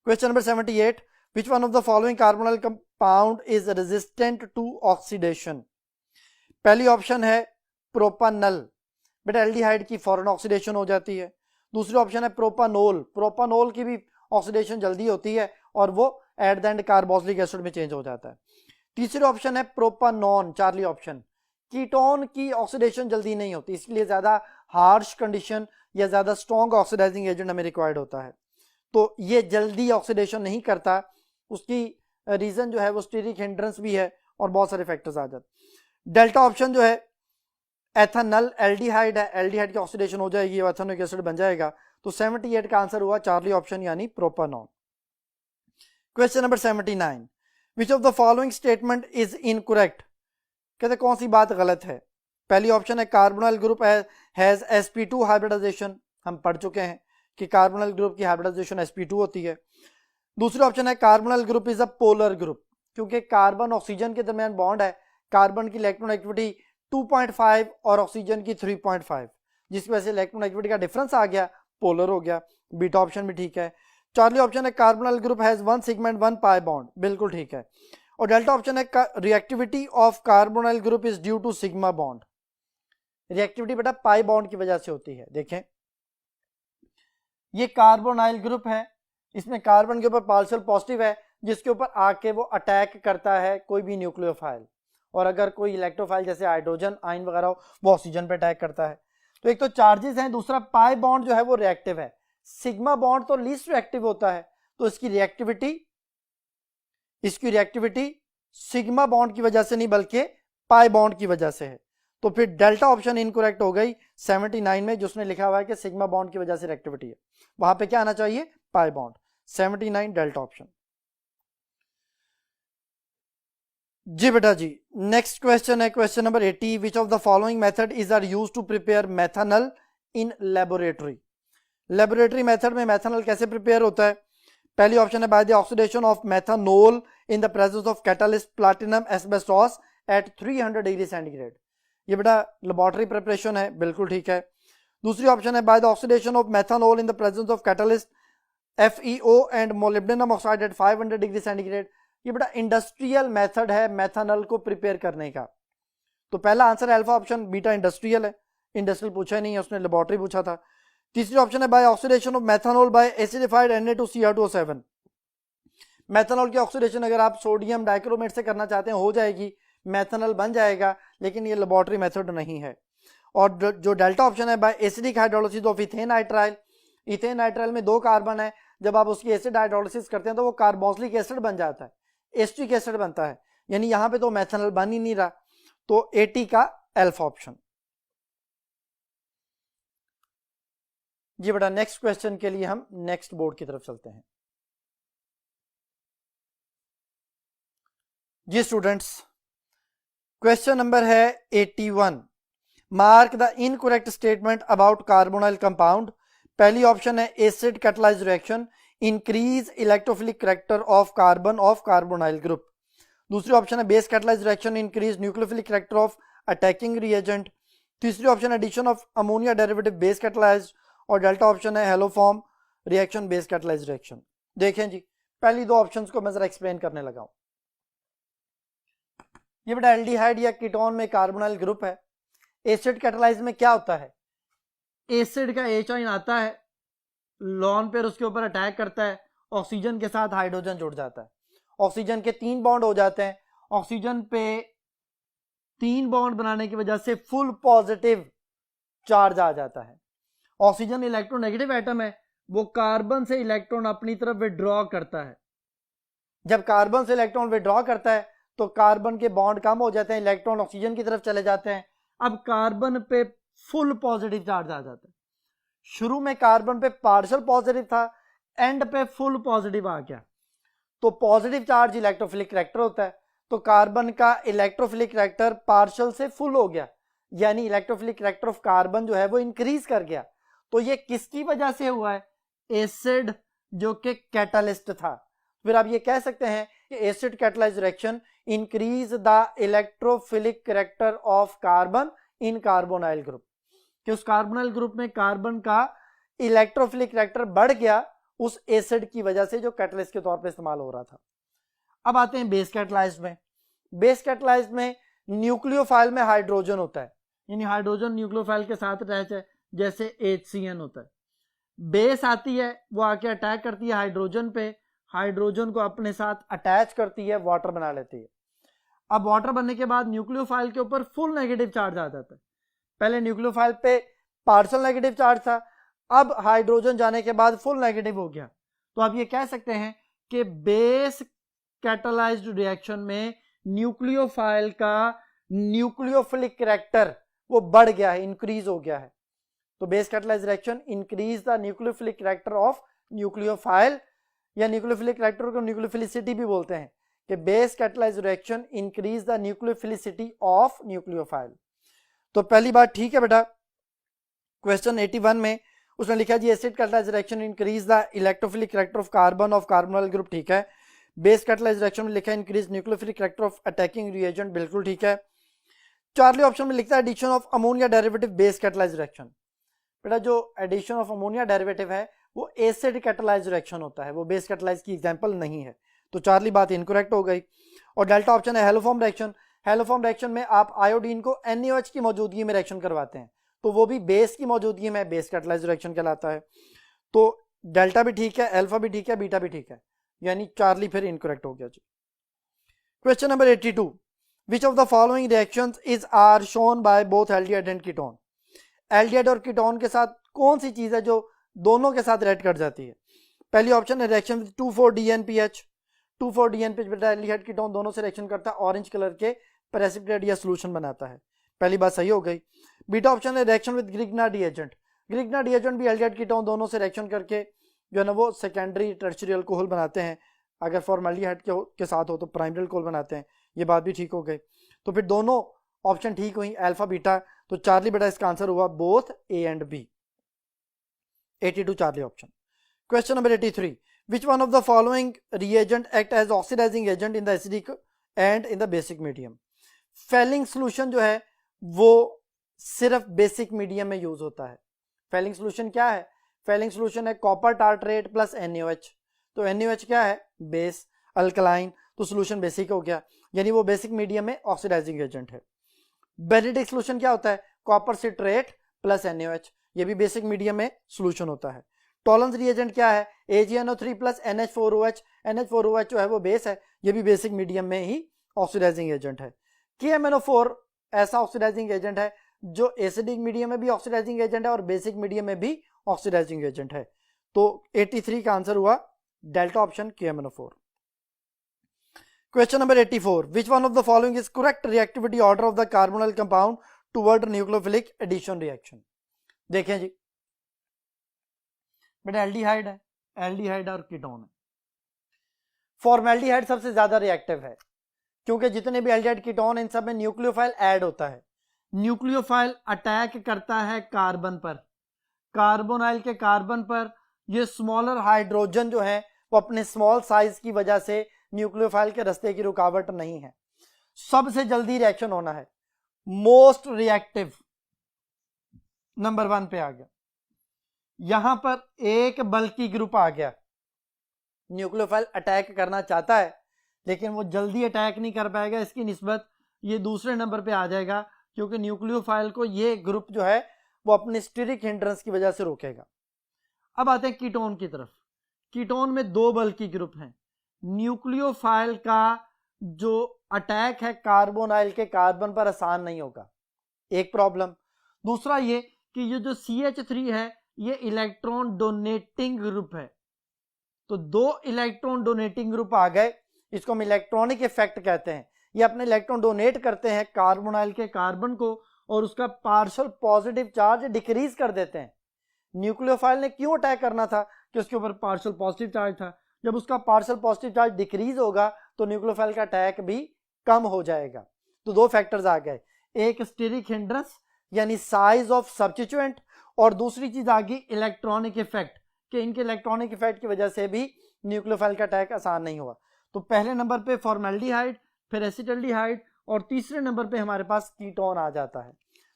Question number 78, which one of the following carbonyl compound is resistant to oxidation? पहली ऑप्शन है प्रोपानल, बेटा एल्डिहाइड की फौरन ऑक्सीडेशन हो जाती है। दूसरी ऑप्शन है प्रोपानोल, प्रोपानोल की भी ऑक्सीडेशन जल्दी होती है और वो at the end carboxylic acid में चेंज हो जाता है। तीसरी ऑप्शन है प्रोपानॉन, चार्ली ऑप्शन, कीटोन की ऑक्सीडेशन जल्दी नहीं होती, इसलिए ज्यादा हार्श कंडीशन या ज्यादा स्ट्रॉन्ग ऑक्सीडाइजिंग एजेंट हमें रिक्वायर्ड होता है, तो ये जल्दी ऑक्सीडेशन नहीं करता। उसकी रीजन जो है वो स्टीरिक हिंड्रेंस भी है और बहुत सारे फैक्टर्स आ जाते। डेल्टा ऑप्शन जो है एथेनल एल्डिहाइड है, एल्डिहाइड की ऑक्सीडेशन हो जाएगी, एथेनोइक एसिड बन जाएगा। तो 78 का आंसर हुआ चार्ली ऑप्शन यानी propanone. Question number 79, which of the following statement is incorrect? कहते कौन सी बात गलत है? पहली ऑप्शन है carbonyl group has sp2 hybridisation, हम पढ़ चुके हैं कि कार्बोनाइल ग्रुप की हाइब्रिडाइजेशन sp2 होती है। दूसरी ऑप्शन है carbonyl group is a polar group, क्योंकि कार्बन ऑक्सीजन के दरमियान बॉन्ड है, कार्बन की इलेक्ट्रोनेगेटिविटी 2.5 और ऑक्सीजन की 3.5, जिसकी वजह से इलेक्ट्रोनेगेटिविटी का डिफरेंस आ गया, पोलर हो गया। बीटा ऑप्शन भी ठीक है। चार्ली ऑप्शन है carbonyl group has 1 sigma and 1 pi bond, बिल्कुल ठीक है। और डेल्टा ऑप्शन है reactivity of carbonyl group is due to sigma bond, reactivity बेटा पाई बॉन्ड की वजह से होती है। देखें ये कार्बोनाइल ग्रुप है, इसमें कार्बन के ऊपर पार्शियल पॉजिटिव है जिसके ऊपर आके वो अटैक करता है कोई भी न्यूक्लियोफाइल, और अगर कोई इलेक्ट्रोफाइल जैसे हाइड्रोजन आयन वगैरह हो वो ऑक्सीजन पे अटैक करता है। तो एक तो चार्जेस हैं, दूसरा पाई बॉन्ड जो है वो रिएक्टिव है, सिग्मा बॉन्ड तो लीस्ट रिएक्टिव होता है, तो इसकी रिएक्टिविटी सिग्मा बॉन्ड की वजह से नहीं बल्कि पाई बॉन्ड की वजह से है। तो फिर डेल्टा ऑप्शन इनकरेक्ट हो गई 79 में, जिसने लिखा हुआ है कि सिग्मा बॉन्ड की वजह से रिएक्टिविटी है, वहां पे क्या आना चाहिए, पाई बॉन्ड। 79 delta option. जी बेटा जी, नेक्स्ट क्वेश्चन है question number 80, which of the following method is are used to prepare methanol in laboratory. Laboratory method में मेथनॉल कैसे प्रिपेयर होता है? पहली ऑप्शन है by the oxidation of methanol in the presence of catalyst platinum asbestos at 300 degree centigrade. ये बेटा लेबोरेटरी प्रिपरेशन है, बिल्कुल ठीक है। दूसरी ऑप्शन है by the oxidation of methanol in the presence of catalyst FeO and molybdenum oxide at 500 degree centigrade. ये बेटा इंडस्ट्रियल मेथड है मेथनॉल को प्रिपेयर करने का। तो पहला आंसर है अल्फा ऑप्शन, बीटा इंडस्ट्रियल है, इंडस्ट्रियल पूछा ही नहीं है, उसने लेबोरेटरी पूछा था। तीसरी ऑप्शन है by oxidation of methanol by acidified Na2Cr2O7। Methanol की ऑक्सीडेशन अगर आप सोडियम डाइक्रोमेट से करना चाहते हैं हो जाएगी, मेथनॉल बन जाएगा, लेकिन ये लेबोरेटरी मेथड नहीं है। और जो डेल्टा ऑप्शन है by acidic hydrolysis of ethane nitrile. Ethane nitrile में 2 कार्बन है, जब आप उसकी एसिड हाइड्रोलिसिस करते हैं तो वो कार्बोक्सिलिक एसिड बन जाता है, एस्टिक एसिड बनता है, यानी यहां पे तो मेथनॉल बन ही नहीं रहा। तो 80 का अल्फा ऑप्शन। जी बेटा नेक्स्ट क्वेश्चन के लिए हम नेक्स्ट बोर्ड की तरफ चलते हैं। जी स्टूडेंट्स, क्वेश्चन नंबर है 81, mark the incorrect statement about carbonyl compound. पहली ऑप्शन है acid catalysed reaction increase electrophilic character of carbonyl group. दूसरी ऑप्शन है base catalysed reaction increase nucleophilic character of attacking reagent. तीसरी ऑप्शन है addition of ammonia derivative base catalysed. और डेल्टा ऑप्शन है haloform reaction base catalysed reaction. देखें जी, पहली 2 ऑप्शंस को मैं जरा एक्सप्लेन करने लगा हूं। ये बेटा एल्डिहाइड या कीटोन में कार्बोनाइल ग्रुप है। एसिड कैटलाइज में क्या होता है, एसिड का H आयन आता है, लॉन पेयर उसके ऊपर अटैक करता है, ऑक्सीजन के साथ हाइड्रोजन जुड़ जाता है, ऑक्सीजन के 3 बॉन्ड हो जाते हैं, ऑक्सीजन पे 3 बॉन्ड बनाने की वजह से फुल पॉजिटिव चार्ज आ जाता है। ऑक्सीजन इलेक्ट्रोनेगेटिव एटम है, वो कार्बन से इलेक्ट्रॉन अपनी तरफ विड्रॉ करता है। जब कार्बन से इलेक्ट्रॉन विड्रॉ करता है तो कार्बन के बॉन्ड कम हो जाते हैं, इलेक्ट्रॉन ऑक्सीजन की तरफ चले जाते हैं। अब कार्बन पे फुल पॉजिटिव चार्ज आ जाता है। शुरू में कार्बन पे पार्शियल पॉजिटिव था, एंड पे फुल पॉजिटिव आ गया। तो पॉजिटिव चार्ज इलेक्ट्रोफिलिक करैक्टर होता है, तो कार्बन का इलेक्ट्रोफिलिक करैक्टर पार्शियल से फुल हो गया, यानी इलेक्ट्रोफिलिक करैक्टर ऑफ कार्बन जो है वो इंक्रीज कर गया। तो ये किसकी वजह से हुआ है, एसिड जो कि कैटलिस्ट था। फिर आप ये कह सकते हैं कि acid catalysed reaction increase the electrophilic character of carbon in carbonyl group, कि उस कार्बोनाइल ग्रुप में कार्बन का इलेक्ट्रोफिलिक करैक्टर बढ़ गया उस एसिड की वजह से जो कैटलिस्ट के तौर पे इस्तेमाल हो रहा था। अब आते हैं बेस कैटलाइज्ड में। बेस कैटलाइज्ड में न्यूक्लियोफाइल में हाइड्रोजन होता है, यानी हाइड्रोजन न्यूक्लियोफाइल के साथ अटैच है, जैसे HCN होता है। बेस आती है, वो आके अटैक करती है हाइड्रोजन पे, हाइड्रोजन को अपने साथ अटैच करती है, वाटर बना लेती है। अब वाटर बनने के बाद न्यूक्लियोफाइल के ऊपर फुल नेगेटिव चार्ज आ जाता है। पहले न्यूक्लियोफाइल पे पार्शियल नेगेटिव चार्ज था, अब हाइड्रोजन जाने के बाद फुल नेगेटिव हो गया। तो आप ये कह सकते हैं कि बेस कैटलाइज्ड रिएक्शन में न्यूक्लियोफाइल का न्यूक्लियोफिलिक करैक्टर वो बढ़ गया है, इंक्रीज हो गया है। तो base catalysed reaction increase the nucleophilic character of nucleophile, या न्यूक्लियोफिलिक करैक्टर को न्यूक्लियोफिलिसिटी भी बोलते हैं, कि base catalysed reaction increase the nucleophilicity of nucleophile. तो पहली बात ठीक है बेटा। क्वेश्चन 81 में उसने लिखा जी acid catalysed reaction increase the electrophilic character of carbonyl group, ठीक है। बेस कैटलाइज्ड रिएक्शन में लिखा है increase nucleophilic character of attacking reagent, बिल्कुल ठीक है। चार्ली ऑप्शन में लिखता है addition of ammonia derivative base catalysed reaction. बेटा जो एडिशन ऑफ अमोनिया डेरिवेटिव है वो एसिड कैटलाइज्ड रिएक्शन होता है, वो बेस कैटलाइज्ड की एग्जांपल नहीं है। तो चार्ली बात इनकरेक्ट हो गई। और डेल्टा ऑप्शन है हेलोफॉर्म रिएक्शन। हेलोफॉर्म रिएक्शन में आप आयोडीन को NaOH की मौजूदगी में रिएक्शन करवाते हैं, तो वो भी बेस की मौजूदगी में बेस कैटलाइज्ड रिएक्शन कहलाता है। तो डेल्टा भी ठीक है, अल्फा भी ठीक है, बीटा भी ठीक है, यानी चार्ली फिर इनकरेक्ट हो गया जी। Question number 82, which of the following reactions is are shown by both aldehyde and ketone, aldehyde और कीटोन के साथ कौन सी चीज है जो दोनों के साथ रिएक्ट कर जाती है। पहली ऑप्शन है रिएक्शन विद 2,4-DNPH, 2,4-DNPH बेटा एल्डिहाइड कीटोन दोनों से रिएक्शन करता है, ऑरेंज कलर के प्रेसिपिटेट या सोल्यूशन बनाता है, पहली बात सही हो गई। बीटा ऑप्शन है reaction with Grignard reagent, Grignard reagent भी एल्डिहाइड कीटोन दोनों से रिएक्शन करके जो है ना वो सेकेंडरी टर्शियरी अल्कोहल बनाते हैं, अगर फॉर्मल्डिहाइड के साथ हो तो प्राइमरी अल्कोहल बनाते हैं, ये बात भी ठीक हो गई। तो फिर दोनों ऑप्शन ठीक हुई अल्फा बीटा, तो चार्ली बेटा इसका आंसर हुआ both A and B, 82 Charlie option. Question number 83, which one of the following reagent act as oxidising agent in the acidic and in the basic medium. Fehling solution जो है वो सिर्फ बेसिक मीडियम में यूज होता है। फेलिंग सोल्यूशन क्या है, फेलिंग सोल्यूशन है कॉपर टार्ट्रेट प्लस NaOH, तो NaOH क्या है बेस अल्कलाइन, तो सोल्यूशन बेसिक हो गया, यानी वो बेसिक मीडियम में ऑक्सीडाइजिंग एजेंट है। बेरिडिक सोल्यूशन क्या होता है कॉपर सिट्रेट प्लस NaOH, ये भी बेसिक मीडियम में सोल्यूशन होता है। टॉलरेंस रिएजेंट क्या है AgNO3 प्लस NH4OH, NH4OH जो है वो बेस है, ये भी बेसिक मीडियम में ही ऑक्सीडाइजिंग एजेंट है। KMNO4 ऐसा ऑक्सीडाइजिंग एजेंट है जो एसिडिक मीडियम में भी ऑक्सीडाइजिंग एजेंट है और बेसिक मीडियम में भी ऑक्सीडाइजिंग एजेंट है, तो 83 का आंसर हुआ delta option KMNO4। Question number 84, which one of the following is correct reactivity order of the carbonyl compound toward nucleophilic addition reaction. देखें जी बेटा एल्डिहाइड है, एल्डिहाइड और कीटोन है। फॉर्मल्डिहाइड सबसे ज्यादा रिएक्टिव है क्योंकि जितने भी एल्डिहाइड कीटोन इन सब में न्यूक्लियोफाइल ऐड होता है, न्यूक्लियोफाइल अटैक करता है कार्बन पर, कार्बोनाइल के कार्बन पर, ये स्मॉलर हाइड्रोजन जो है वो अपने स्मॉल साइज की वजह से न्यूक्लियोफाइल के रास्ते की रुकावट नहीं है, सबसे जल्दी रिएक्शन होना है, मोस्ट रिएक्टिव नंबर 1 पे आ गया। यहां पर एक बल्कि ग्रुप आ गया, न्यूक्लियोफाइल अटैक करना चाहता है लेकिन वो जल्दी अटैक नहीं कर पाएगा, इसकी निस्बत ये दूसरे नंबर पे आ जाएगा क्योंकि न्यूक्लियोफाइल को ये ग्रुप जो है वो अपने स्टीरिक हिंड्रेंस की वजह से रोकेगा। अब आते हैं कीटोन की तरफ। कीटोन में दो बल्कि ग्रुप हैं, न्यूक्लियोफाइल का जो अटैक है कार्बोनाइल के कार्बन पर आसान नहीं होगा, एक प्रॉब्लम। दूसरा ये कि ये जो CH3 है ये इलेक्ट्रॉन डोनेटिंग ग्रुप है, तो दो इलेक्ट्रॉन डोनेटिंग ग्रुप आ गए, इसको हम इलेक्ट्रॉनिक इफेक्ट कहते हैं। ये अपने इलेक्ट्रॉन डोनेट करते हैं कार्बोनाइल के कार्बन को और उसका पार्शियल पॉजिटिव चार्ज डिक्रीज कर देते हैं। न्यूक्लियोफाइल ने क्यों अटैक करना था कि उसके ऊपर पार्शियल पॉजिटिव चार्ज था, जब उसका पार्शियल पॉजिटिव चार्ज डिक्रीज होगा तो न्यूक्लियोफाइल का अटैक भी कम हो जाएगा। तो दो फैक्टर्स आ गए, एक स्टीरिक हिंड्रेंस यानी साइज ऑफ सब्स्टिट्यूएंट और दूसरी चीज आ गई इलेक्ट्रॉनिक इफेक्ट, कि इनके इलेक्ट्रॉनिक इफेक्ट की वजह से भी न्यूक्लियोफाइल का अटैक आसान नहीं हुआ। तो पहले नंबर पे फॉर्मल्डिहाइड, फिर एसिटाल्डिहाइड और तीसरे नंबर पे हमारे पास कीटोन आ जाता है।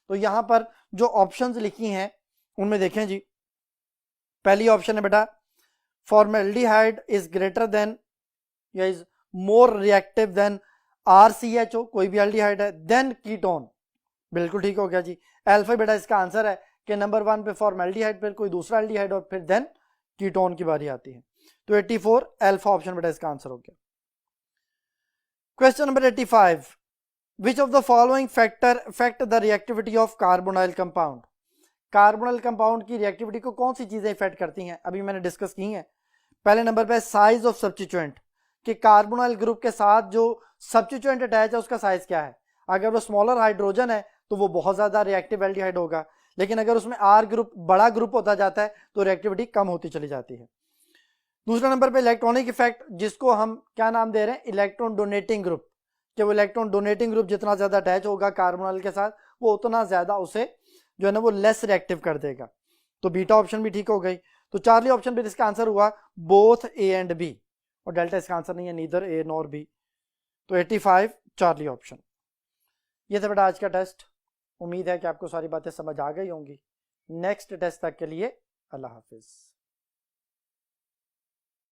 तो यहां पर जो ऑप्शंस लिखी हैं उनमें देखें जी, पहली ऑप्शन है बेटा फॉर्मल्डिहाइड इज ग्रेटर देन या is more reactive than RCHO, कोई भी एल्डिहाइड है, देन कीटोन, बिल्कुल ठीक हो गया जी। अल्फा बेटा इसका आंसर है कि नंबर 1 पे फॉर्मल्डिहाइड, फिर कोई दूसरा एल्डिहाइड और फिर देन कीटोन की बारी आती है। तो 84 अल्फा ऑप्शन बेटा इसका आंसर हो गया। Question number 85, which of the following factor affect the reactivity of carbonyl compound. Carbonyl compound की रिएक्टिविटी को कौन सी चीजें इफेक्ट करती हैं, अभी मैंने डिस्कस की हैं। पहले नंबर पे साइज ऑफ सब्स्टिट्यूएंट, कि कार्बोनाइल ग्रुप के साथ जो सब्स्टिट्यूएंट अटैच है उसका साइज क्या है। अगर वो स्मॉलर हाइड्रोजन है तो वो बहुत ज्यादा रिएक्टिव एल्डिहाइड होगा, लेकिन अगर उसमें R ग्रुप बड़ा ग्रुप होता जाता है तो रिएक्टिविटी कम होती चली जाती है। दूसरा नंबर पे इलेक्ट्रॉनिक इफेक्ट, जिसको हम क्या नाम दे रहे हैं, इलेक्ट्रॉन डोनेटिंग ग्रुप, कि वो इलेक्ट्रॉन डोनेटिंग ग्रुप जितना ज्यादा अटैच होगा कार्बोनाइल के साथ वो उतना ज्यादा उसे जो है ना वो लेस रिएक्टिव कर देगा। तो बीटा ऑप्शन भी ठीक हो गई। तो चार्ली ऑप्शन पे इसका आंसर हुआ बोथ A एंड B, और डेल्टा इसका आंसर नहीं है, नीदर A नॉर B। तो 85 चार्ली ऑप्शन। ये था बेटा आज का टेस्ट, उम्मीद है कि आपको सारी बातें समझ आ गई होंगी। नेक्स्ट टेस्ट तक के लिए अल्लाह हाफिज।